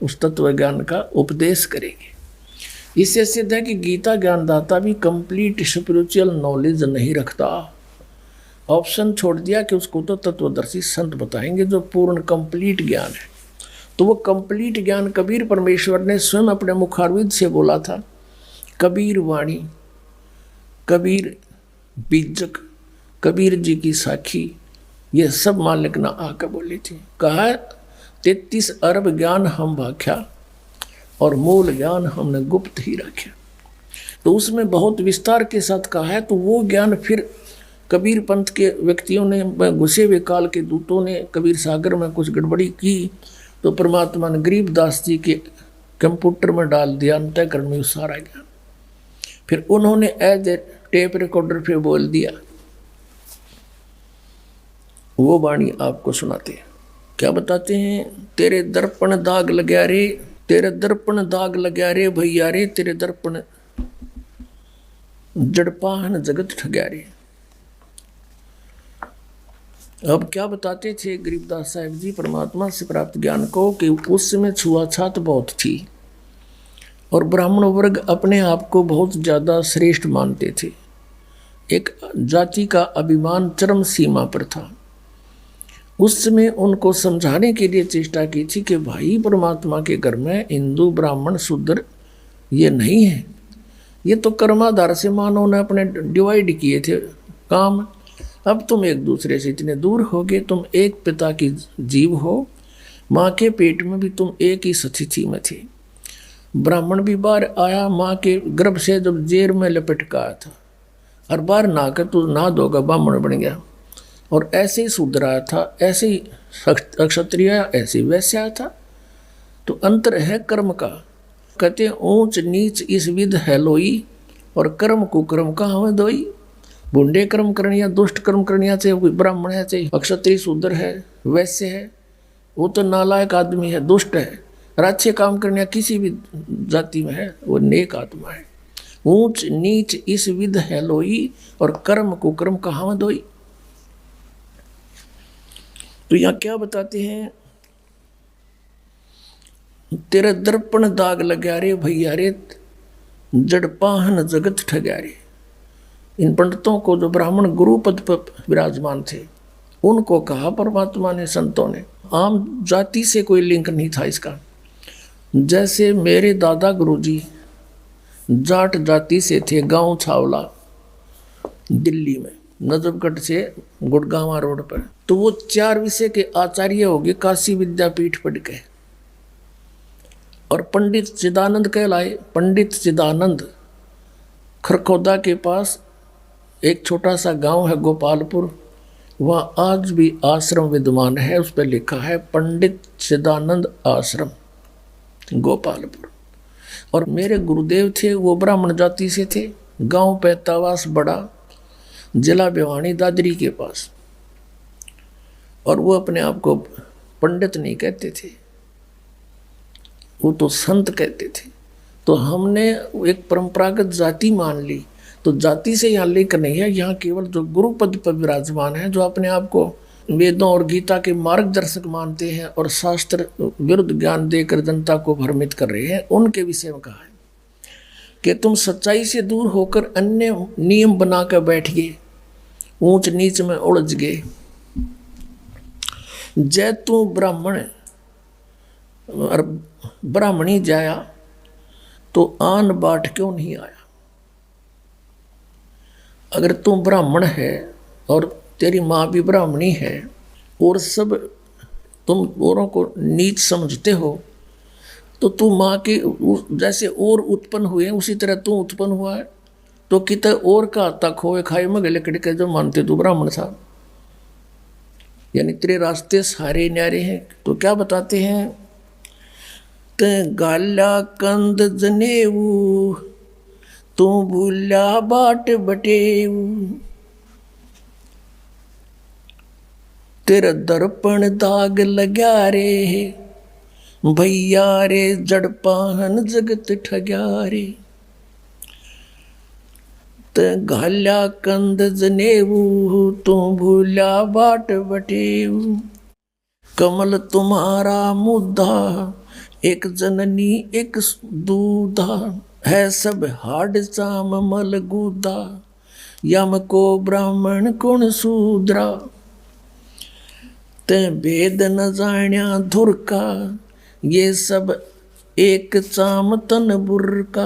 उस तत्व ज्ञान का उपदेश करेंगे। इससे सिद्ध है कि गीता ज्ञानदाता भी कंप्लीट स्पिरिचुअल नॉलेज नहीं रखता। ऑप्शन छोड़ दिया कि उसको तो तत्वदर्शी संत बताएंगे जो पूर्ण कंप्लीट ज्ञान है। तो वो कंप्लीट ज्ञान कबीर परमेश्वर ने स्वयं अपने मुखारविंद से बोला था। कबीर वाणी, कबीर बीजक, कबीर जी की साखी, ये सब मालिक ना आकर बोली थी। कहा 33 अरब ज्ञान हम भाख्या और मूल ज्ञान हमने गुप्त ही रखा। तो उसमें बहुत विस्तार के साथ कहा है। तो वो ज्ञान फिर कबीर पंथ के व्यक्तियों ने, घुसे हुए काल के दूतों ने कबीर सागर में कुछ गड़बड़ी की, तो परमात्मा ने गरीबदास जी के कंप्यूटर में डाल दिया अंतःकरण में सारा ज्ञान। फिर उन्होंने एज ए टेप रिकॉर्डर पे बोल दिया। वो वाणी आपको सुनाते हैं। क्या बताते हैं? तेरे दर्पण दाग लग्या रे, तेरे दर्पण दाग लग्या रे भैया रे, तेरे दर्पण जड़पाहन जगत ठग्या रे। अब क्या बताते थे गरीबदास साहिब जी परमात्मा से प्राप्त ज्ञान को कि उस समय छुआछात बहुत थी और ब्राह्मण वर्ग अपने आप को बहुत ज़्यादा श्रेष्ठ मानते थे। एक जाति का अभिमान चरम सीमा पर था। उस समय उनको समझाने के लिए चेष्टा की थी कि भाई परमात्मा के घर में हिंदू ब्राह्मण शूद्र ये नहीं है, ये तो कर्माधार से मानव ने अपने डिवाइड किए थे काम। अब तुम एक दूसरे से इतने दूर हो गए, तुम एक पिता की जीव हो, माँ के पेट में भी तुम एक ही स्थिति में थे। ब्राह्मण भी बाहर आया माँ के गर्भ से जब जेर में लपेट का आया था, और बाहर ना कर तू ना दोगा ब्राह्मण बन गया। और ऐसे ही शूद्र आया था, ऐसे ही क्षत्रिय, ऐसे ही वैश्य आया था। तो अंतर है कर्म का। कहते ऊंच नीच इस विध है लोई, और कर्म कुकर्म का हमें दोई। बुंडे कर्म करनिया, दुष्ट कर्म करनिया, चाहे कोई ब्राह्मण है, चाहे अक्षत्रिय शूद्र है, वैश्य है, वो तो नालायक आदमी है, दुष्ट है। और अच्छे काम करनिया किसी भी जाति में है, वो नेक आत्मा है। ऊंच नीच इस विध है लोई, और कर्म कुकर्म का हमें दोई। तो यहाँ क्या बताते हैं? तेरे दर्पण दाग लग्या रे भैया रे, जड़पाहन जगत ठग्या रे। इन पंडितों को जो ब्राह्मण गुरु पद पर विराजमान थे उनको कहा परमात्मा ने, संतों ने। आम जाति से कोई लिंक नहीं था इसका। जैसे मेरे दादा गुरुजी जाट जाति से थे, गांव छावला दिल्ली में, नजफगढ़ से गुड़गांवा रोड पर। तो वो 4 विषय के आचार्य हो गए, काशी विद्यापीठ पढ़ के, और पंडित चिदानंद कहलाए। पंडित चिदानंद खरखौदा के पास एक छोटा सा गांव है गोपालपुर, वहाँ आज भी आश्रम विद्यमान है, उस पर लिखा है पंडित चिदानंद आश्रम गोपालपुर। और मेरे गुरुदेव थे वो ब्राह्मण जाति से थे, गांव पैतावास बड़ा, जिला भिवानी दादरी के पास। और वो अपने आप को पंडित नहीं कहते थे, वो तो संत कहते थे। तो हमने एक परंपरागत जाति मान ली। तो जाति से यहाँ लिंक नहीं है, यहाँ केवल जो गुरु पद पर विराजमान है, जो अपने आप को वेदों और गीता के मार्गदर्शक मानते हैं और शास्त्र विरुद्ध ज्ञान देकर जनता को भ्रमित कर रहे हैं, उनके विषय में कहा है कि तुम सच्चाई से दूर होकर अन्य नियम बनाकर बैठ गए, ऊंच नीच में उलझ गए। जय तू ब्राह्मण और ब्राह्मणी जाया, तो आन बाट क्यों नहीं आया? अगर तू ब्राह्मण है और तेरी माँ भी ब्राह्मणी है और सब तुम औरों को नीच समझते हो, तो तू माँ के जैसे और उत्पन्न हुए उसी तरह तू उत्पन्न हुआ है। तो कित और का तक खोए खाए में गले कड़के जो मानते तू ब्राह्मण था, यानी तेरे रास्ते सारे न्यारे हैं। तो क्या बताते हैं? ते गाला कंद जनेऊ, तू भूला बाट बटेऊ, तेरा दर्पण दाग लग्या रे, भैया रे जड़ पाहन जगत ठग्यारे, त घाल्या कंद जनेऊ, तू भूल्या बाट बटेऊ। कमल तुम्हारा मुद्दा, एक जननी एक दूधा, है सब हाड चाम मल गुदा, यम को ब्राह्मण कुण शूद्रा। ते भेद न जाण्या धुर का, ये सब एक चाम तन बुरका।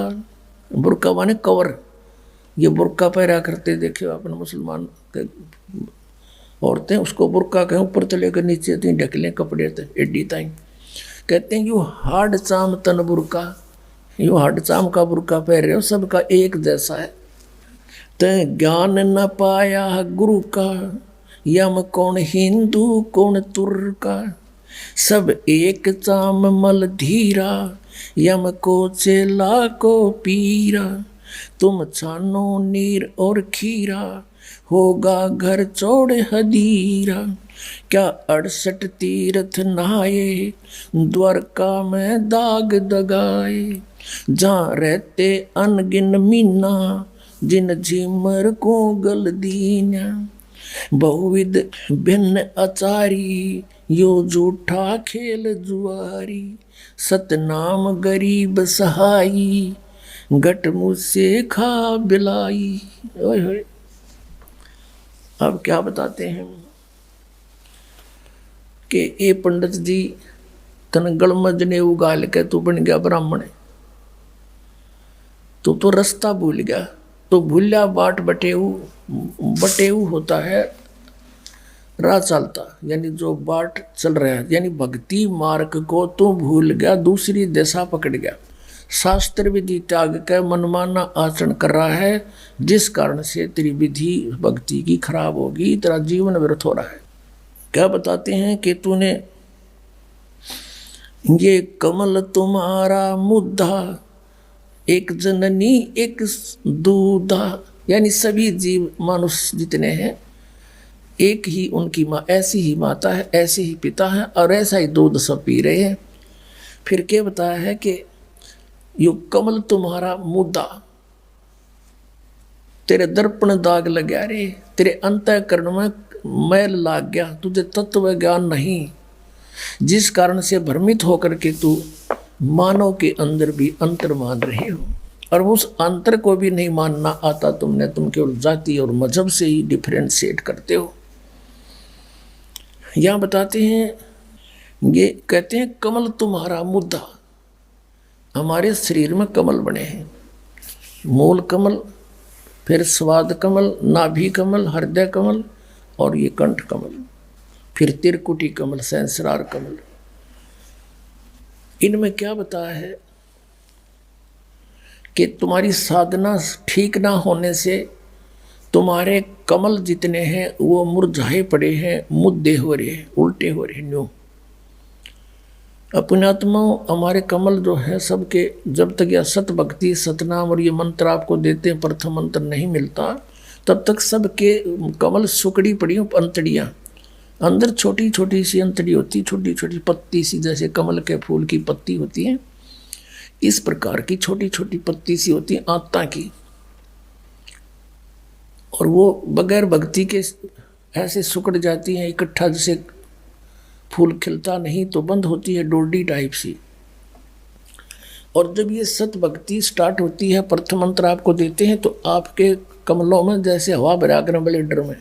बुरका माने कवर, ये बुरका पहरा करते देखे अपन मुसलमान औरतें, उसको बुरका कहें, ऊपर से लेकर नीचे तीन ढकले कपड़े थे एडी ताई, कहते हैं यू हार्ड चाम तन बुरका, यू हार्ड चाम का बुरका पहन रहे हो, सबका एक जैसा है। ते ज्ञान न पाया गुरु का, यम कौन हिंदू कौन तुर्का, सब एक चाम मल धीरा, यम को चेला को पीरा। तुम छानो नीर और खीरा, होगा घर चौड़े हदीरा। क्या 68 तीर्थ नहाए, द्वारका में दाग दगाए, जहाँ रहते अनगिन मीना, जिन झिमर को गल दीना। बहुविध भिन्न आचारी, यो झूठा खेल जुआरी, सतनाम गरीब सहाई, घट मुझसे खा बिलाई। ओए होए, अब क्या बताते हैं कि ए पंडित जी तन गलमज ने उगाल के तू बन गया ब्राह्मण, तो रास्ता भूल गया, तो भूल्या बाट बटेऊ। बटेऊ होता है राह चलता, यानी जो बाट चल रहा है, यानी भक्ति मार्ग को तू भूल गया, दूसरी दिशा पकड़ गया, शास्त्र विधि त्याग कर मनमाना आचरण कर रहा है, जिस कारण से तेरी विधि भक्ति की खराब होगी, तेरा जीवन व्यर्थ हो रहा है। क्या बताते हैं कि तूने ये कमल तुम्हारा मुद्दा, एक जननी एक दूधा, यानी सभी जीव मनुष्य जितने हैं एक ही उनकी माँ, ऐसी ही माता है, ऐसे ही पिता है और ऐसा ही दूध सब पी रहे हैं। फिर क्या बताया है कि यो कमल तुम्हारा मुद्दा, तेरे दर्पण दाग लग गया रे, तेरे अंतःकरण में मैल लाग गया, तुझे तत्व ज्ञान नहीं, जिस कारण से भ्रमित होकर के तू मानव के अंदर भी अंतर मान रहे हो, और उस अंतर को भी नहीं मानना आता तुमने, तुम केवल जाति और मजहब से ही डिफरेंशिएट करते हो। यहाँ बताते हैं, ये कहते हैं कमल तुम्हारा मुद्दा, हमारे शरीर में कमल बने हैं, मूल कमल, फिर स्वाद कमल, नाभि कमल, हृदय कमल और ये कंठ कमल, फिर त्रिकुटी कमल, सहस्रार कमल। इनमें क्या बताया है कि तुम्हारी साधना ठीक ना होने से तुम्हारे कमल जितने हैं वो मुरझाए पड़े हैं, मुद्दे हो रहे हैं, उल्टे हो रहे हैं। न्यू अपनात्मा हमारे कमल जो है सबके, जब तक यह सत भक्ति सतनाम और ये मंत्र आपको देते हैं, प्रथम मंत्र नहीं मिलता, तब तक सबके कमल सुकड़ी पड़ी अंतड़ियाँ, अंदर छोटी छोटी सी अंतड़ी होती, छोटी छोटी पत्ती सी, जैसे कमल के फूल की पत्ती होती है, इस प्रकार की छोटी छोटी पत्ती सी होती है आत्ता की, और वो बगैर भक्ति के ऐसे सुकड़ जाती हैं इकट्ठा, जैसे फूल खिलता नहीं तो बंद होती है, डोडी टाइप सी। और जब ये सत भक्ति स्टार्ट होती है, प्रथम मंत्र आपको देते हैं, तो आपके कमलों में जैसे हवा भरा कर ब्लेंडर में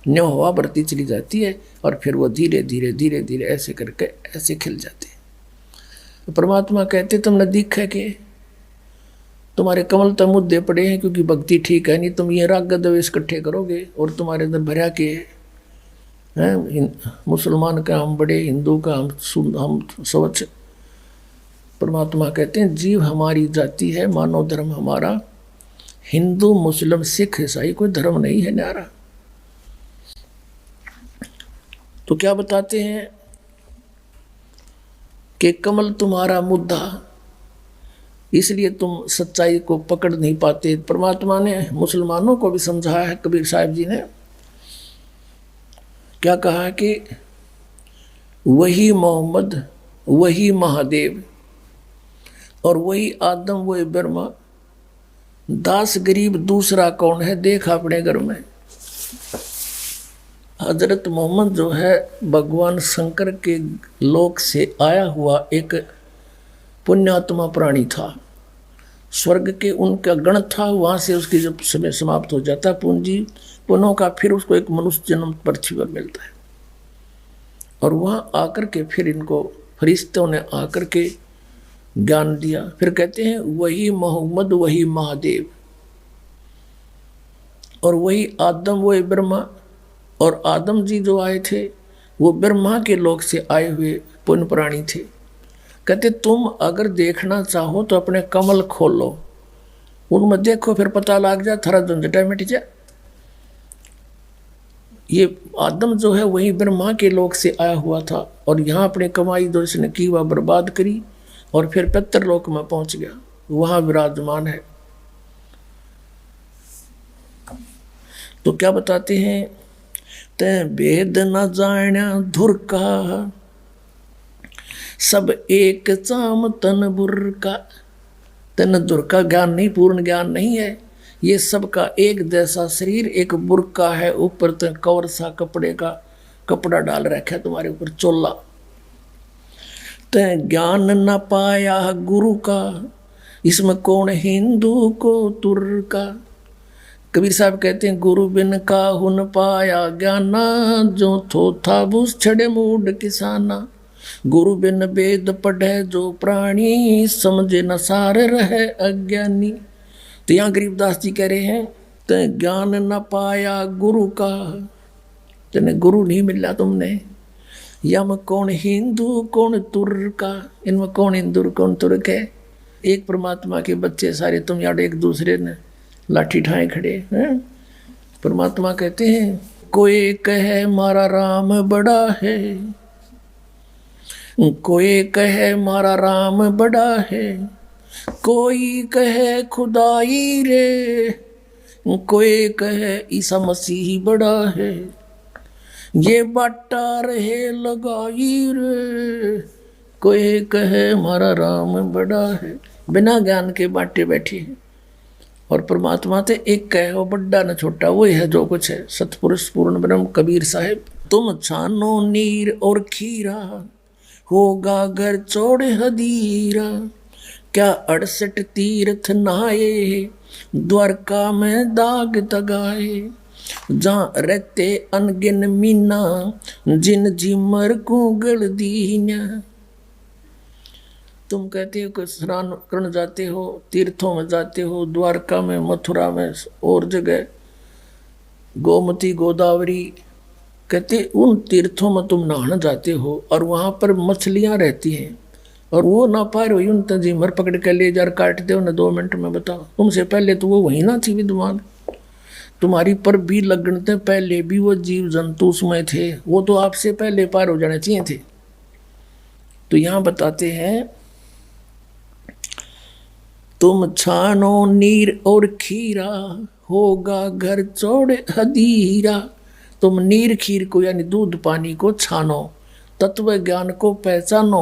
न्यो हवा भरती चली जाती है, और फिर वो धीरे धीरे धीरे धीरे ऐसे करके ऐसे खिल जाते हैं। तो परमात्मा कहते तुमने देखा कि तुम्हारे कमल तो मुद्दे पड़े हैं, क्योंकि भक्ति ठीक है नहीं, तुम ये राग द्वेष इकट्ठे करोगे और तुम्हारे अंदर भरा के हैं, मुसलमान का हम बड़े, हिंदू का हम स्वच्छ। परमात्मा कहते हैं जीव हमारी जाति है, मानव धर्म हमारा, हिंदू मुस्लिम सिख ईसाई कोई धर्म नहीं है न्यारा। तो क्या बताते हैं कि कमल तुम्हारा मुद्दा, इसलिए तुम सच्चाई को पकड़ नहीं पाते। परमात्मा ने मुसलमानों को भी समझाया है, कबीर साहब जी ने क्या कहा कि वही मोहम्मद वही महादेव, और वही आदम, वही ब्रह्मा। दास गरीब दूसरा कौन है, देख अपने घर में। हजरत मोहम्मद जो है भगवान शंकर के लोक से आया हुआ एक पुण्यात्मा प्राणी था। स्वर्ग के उनका गण था, वहाँ से उसकी जब समय समाप्त हो जाता पूंजी पुनों का, फिर उसको एक मनुष्य जन्म पृथ्वी पर मिलता है। और वहाँ आकर के फिर इनको फरिश्तों ने आकर के ज्ञान दिया। फिर कहते हैं वही मोहम्मद, वही महादेव, और वही आदम, वही ब्रह्मा। और आदम जी जो आए थे वो ब्रह्मा के लोक से आए हुए पुण्य प्राणी थे। कहते तुम अगर देखना चाहो तो अपने कमल खोलो, उनमें देखो, फिर पता लग जा, थारा झंझटा मिट जा। ये आदम जो है वही ब्रह्मा के लोक से आया हुआ था, और यहाँ अपनी कमाई जो इसने की वह बर्बाद करी, और फिर पितृलोक में पहुंच गया, वहां विराजमान है। तो क्या बताते हैं, तै भेद न जाण्या धुर का, सब एक चाम तन बुर का। तन धुर का ज्ञान नहीं, पूर्ण ज्ञान नहीं है। ये सबका एक जैसा शरीर, एक बुरका है, ऊपर तो कवर सा कपड़े का कपड़ा डाल रखा है तुम्हारे ऊपर, चोला। तै ज्ञान न पाया गुरु का, इसमें कौन हिंदू को तुर का। कबीर साहब कहते हैं गुरु बिन का हुन पाया ज्ञाना, जो थो था बुस छड़े मूड किसाना। गुरु बिन वेद पढ़े जो प्राणी, समझे न सार रहे अज्ञानी। तो यहाँ गरीबदास जी कह रहे हैं तै ज्ञान न पाया गुरु का, तेने गुरु नहीं मिला तुमने। या में कौन हिंदू कौन तुर्क का, इनमें कौन हिंदू कौन तुर्क है। एक परमात्मा के बच्चे सारे, तुम यार एक दूसरे ने लाठी ठाए खड़े हैं। परमात्मा कहते हैं कोई कहे मारा राम बड़ा है, कोई कहे मारा राम बड़ा है, कोई कहे खुदाई रे, कोई कहे ईसा मसीह बड़ा है। ये बाटा रहे लगाई रे, कोई कहे हमारा राम बड़ा है। बिना ज्ञान के बाटे बैठे हैं, और परमात्मा ते एक कहे वो बड़ा न छोटा, वही है जो कुछ है। सतपुरुष पूर्ण ब्रह्म कबीर साहिब। तुम छानो नीर और खीरा, होगा घर चौड़े हदीरा। क्या 68 तीर्थ नहाए, द्वारका में दाग दगाए। जहाँ रहते अनगिन मीना, जिन जिमर को गल दीना। तुम कहते हो कि स्नान करने जाते हो, तीर्थों में जाते हो, द्वारका में, मथुरा में और जगह, गोमती गोदावरी, कहते उन तीर्थों में तुम नहाने जाते हो, और वहाँ पर मछलियाँ रहती हैं, और वो ना पार हुई उन तंजीमर पकड़ के ले जा काट दे उन्हें 2 मिनट में। बताओ, तुमसे पहले तो वो वहीं ना थी विद्वान, तुम्हारी पर भी लगने पहले भी वो जीव जंतु उसमें थे, वो तो आपसे पहले पार हो जाने चाहिए थे। तो यहाँ बताते हैं तुम छानो नीर और खीरा, होगा घर चौड़े हदीरा। तुम नीर खीर को यानी दूध पानी को छानो, तत्व ज्ञान को पहचानो,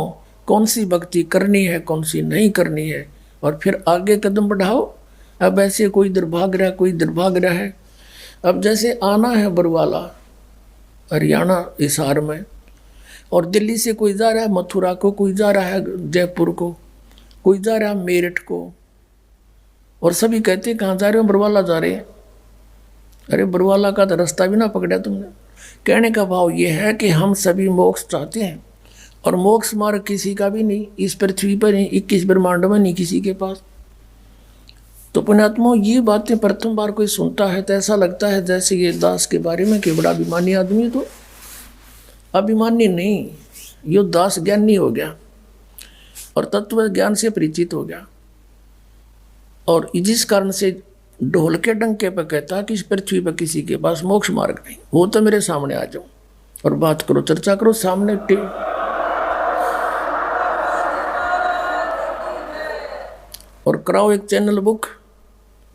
कौन सी भक्ति करनी है कौन सी नहीं करनी है, और फिर आगे कदम बढ़ाओ। अब ऐसे कोई इधर भाग रहा कोई इधर भाग रहा है। अब जैसे आना है बरवाला हरियाणा हिसार में, और दिल्ली से कोई जा रहा है मथुरा को, कोई जा रहा है जयपुर को, कोई जा रहा है मेरठ को, और सभी कहते हैं कहाँ जा रहे हो, बरवाला जा रहे हैं। अरे बरवाला का तो रास्ता भी ना पकड़ा तुमने। कहने का भाव ये है कि हम सभी मोक्ष चाहते हैं, और मोक्ष मार्ग किसी का भी नहीं, इस पृथ्वी पर नहीं, 21 ब्रह्मांड में नहीं किसी के पास। तो पुण्यात्मा ये बातें प्रथम बार कोई सुनता है तो ऐसा लगता है जैसे ये दास के बारे में कि बड़ा अभिमानी आदमी है। तो अभिमानी नहीं, यो दास ज्ञानी हो गया और तत्व ज्ञान से परिचित हो गया, और जिस कारण से ढोल के डंके पर कहता कि इस पृथ्वी पर किसी के पास मोक्ष मार्ग नहीं। वो तो मेरे सामने आ जाओ और बात करो, चर्चा करो सामने। और कराओ एक चैनल बुक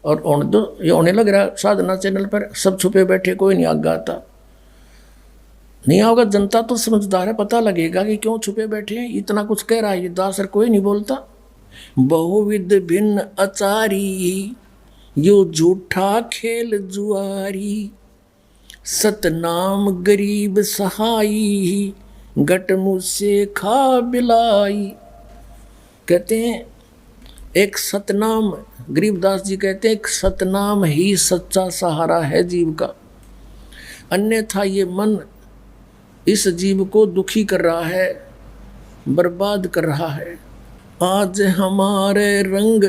और होने दो। ये होने लग रहा साधना चैनल पर, सब छुपे बैठे, कोई नहीं आगे आता। नहीं आओगे जनता तो समझदार है, पता लगेगा कि क्यों छुपे बैठे हैं। इतना कुछ कह रहा है ये दास सर, कोई नहीं बोलता। बहुविध भिन्न अचारी, यो झूठा खेल जुआरी, सतनाम गरीब सहाई, घट मुझसे खा बिलाई। कहते हैं एक सतनाम, गरीबदास जी कहते हैं एक सतनाम ही सच्चा सहारा है जीव का, अन्यथा ये मन इस जीव को दुखी कर रहा है, बर्बाद कर रहा है। आज हमारे रंग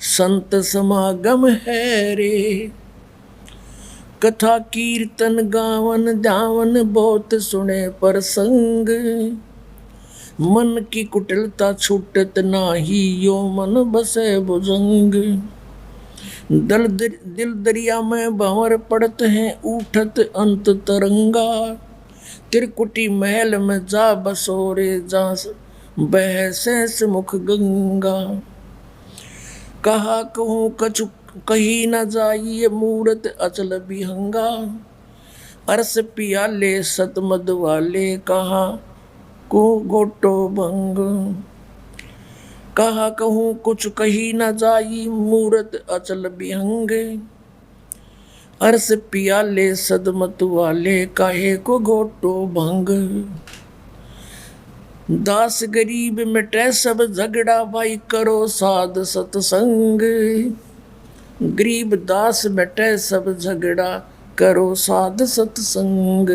संत समागम है रे, कथा कीर्तन गावन जावन बहुत सुने प्रसंग, मन की कुटिलता छूटत नाही, यो मन बसे भुजंग। दिल दरिया में भंवर पड़त हैं, उठत अंत तरंगा, त्रिकुटी महल में जा बसोरे, जा बह शेष मुख गंगा। कहा कहूँ कछु कही न जाइए, मूरत अचल बिहंगा, अरस पियाले सतमद वाले, कहा को गोटो भंग। कहा कहूँ कुछ कही न जाई, मूरत अचल बिहंग, अरस पियाले सदमत वाले, काहे को गोटो भंग। दास गरीब मिटे सब झगड़ा, भाई करो साध सतसंग, गरीब दास मिटे सब झगड़ा, करो साध सतसंग।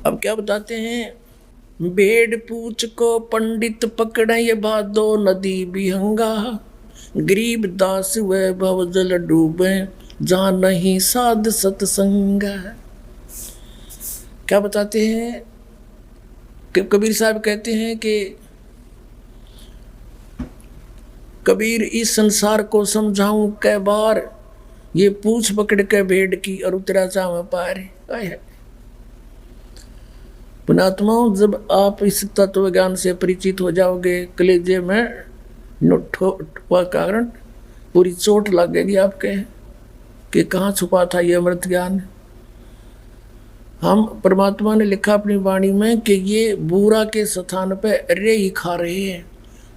अब क्या बताते हैं, भेड़ पूछ को पंडित पकड़े, ये भादो नदी बिहंगा, गरीब दास व भव जल डूबे, जहाँ नहीं साध सतसंग। क्या बताते हैं कि कबीर साहब कहते हैं कि कबीर इस संसार को समझाऊं कै बार, ये पूछ पकड़ के भेड़ की और उतरा चाव पार। पुणात्माओं, जब आप इस तत्व ज्ञान से परिचित हो जाओगे, कलेजे में कारण पूरी चोट लगेगी आपके कि कहाँ छुपा था ये अमृत ज्ञान। हम परमात्मा ने लिखा अपनी वाणी में कि ये बूरा के स्थान पे रे ही खा रहे हैं।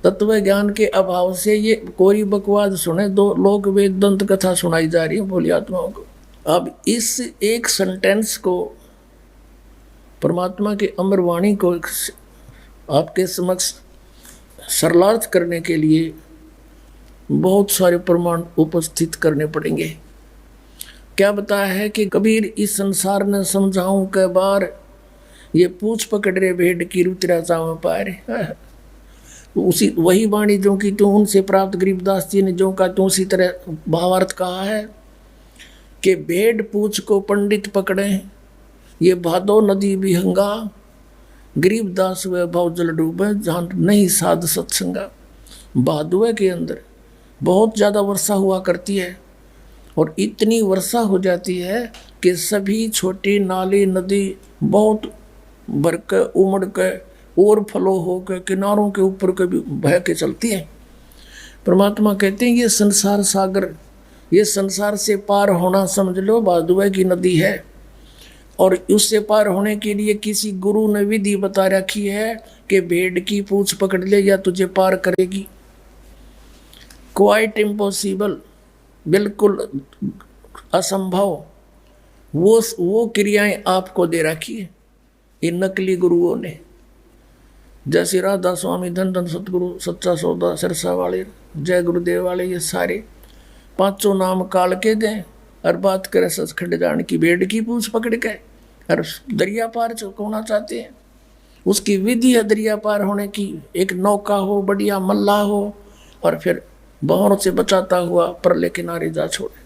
तत्व ज्ञान के अभाव से ये कोरी बकवास सुने, दो लोग वेद दंत कथा सुनाई जा रही है भोली आत्माओं को। अब इस एक सेंटेंस को, परमात्मा की अमर वाणी को आपके समक्ष सरलार्थ करने के लिए बहुत सारे प्रमाण उपस्थित करने पड़ेंगे। क्या बताया है कि कबीर इस संसार ने समझाऊं कै बार, ये पूछ पकड़ रे भेड़ की रुतरा चाव पार। उसी वही वाणी जो कि तू उनसे प्राप्त गरीबदास जी ने जो कहा तू उसी तरह भावार्थ कहा है कि भेड़ पूछ को पंडित पकड़े, ये भादो नदी बिहंगा, गरीबदास व भाव जल डूबे, जहाँ नहीं साध सत्संगा। भादुए के अंदर बहुत ज़्यादा वर्षा हुआ करती है और इतनी वर्षा हो जाती है कि सभी छोटी नाली नदी बहुत भर के उमड़ के और फ्लो हो के किनारों के ऊपर कभी बह के चलती है। परमात्मा कहते हैं ये संसार सागर, ये संसार से पार होना समझ लो भादुए की नदी है, और उससे पार होने के लिए किसी गुरु ने विधि बता रखी है कि भेड़ की पूंछ पकड़ ले या तुझे पार करेगी। क्वाइट इम्पॉसिबल, बिल्कुल असंभव, वो क्रियाएं आपको दे रखी है इन नकली गुरुओं ने। जैसे राधा स्वामी, धन धन सतगुरु, सच्चा सौदा, सिरसा वाले, जय गुरुदेव वाले, ये सारे पांचों नाम काल के दें और बात करें सचखंड जान की। भेड़ की पूंछ पकड़ के और दरिया पार होना चाहते हैं, उसकी विधि है दरिया पार होने की। एक नौका हो, बढ़िया मल्ला हो, और फिर बहरों से बचाता हुआ परले किनारे जा छोड़े।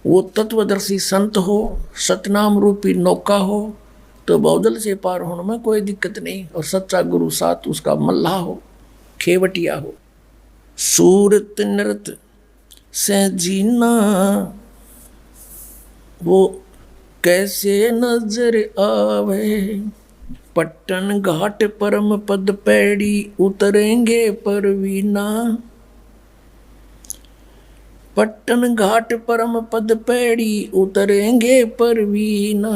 वो तत्वदर्शी संत हो, सतनाम रूपी नौका हो, तो बहुदल से पार होने में कोई दिक्कत नहीं, और सच्चा गुरु साथ उसका मल्ला हो, खेवटिया हो। सूरत नृत से जीना वो कैसे नजर आवे, पट्टन घाट परम पद पैड़ी, उतरेंगे परवीना। पट्टन घाट परम पद पैड़ी, उतरेंगे परवीना।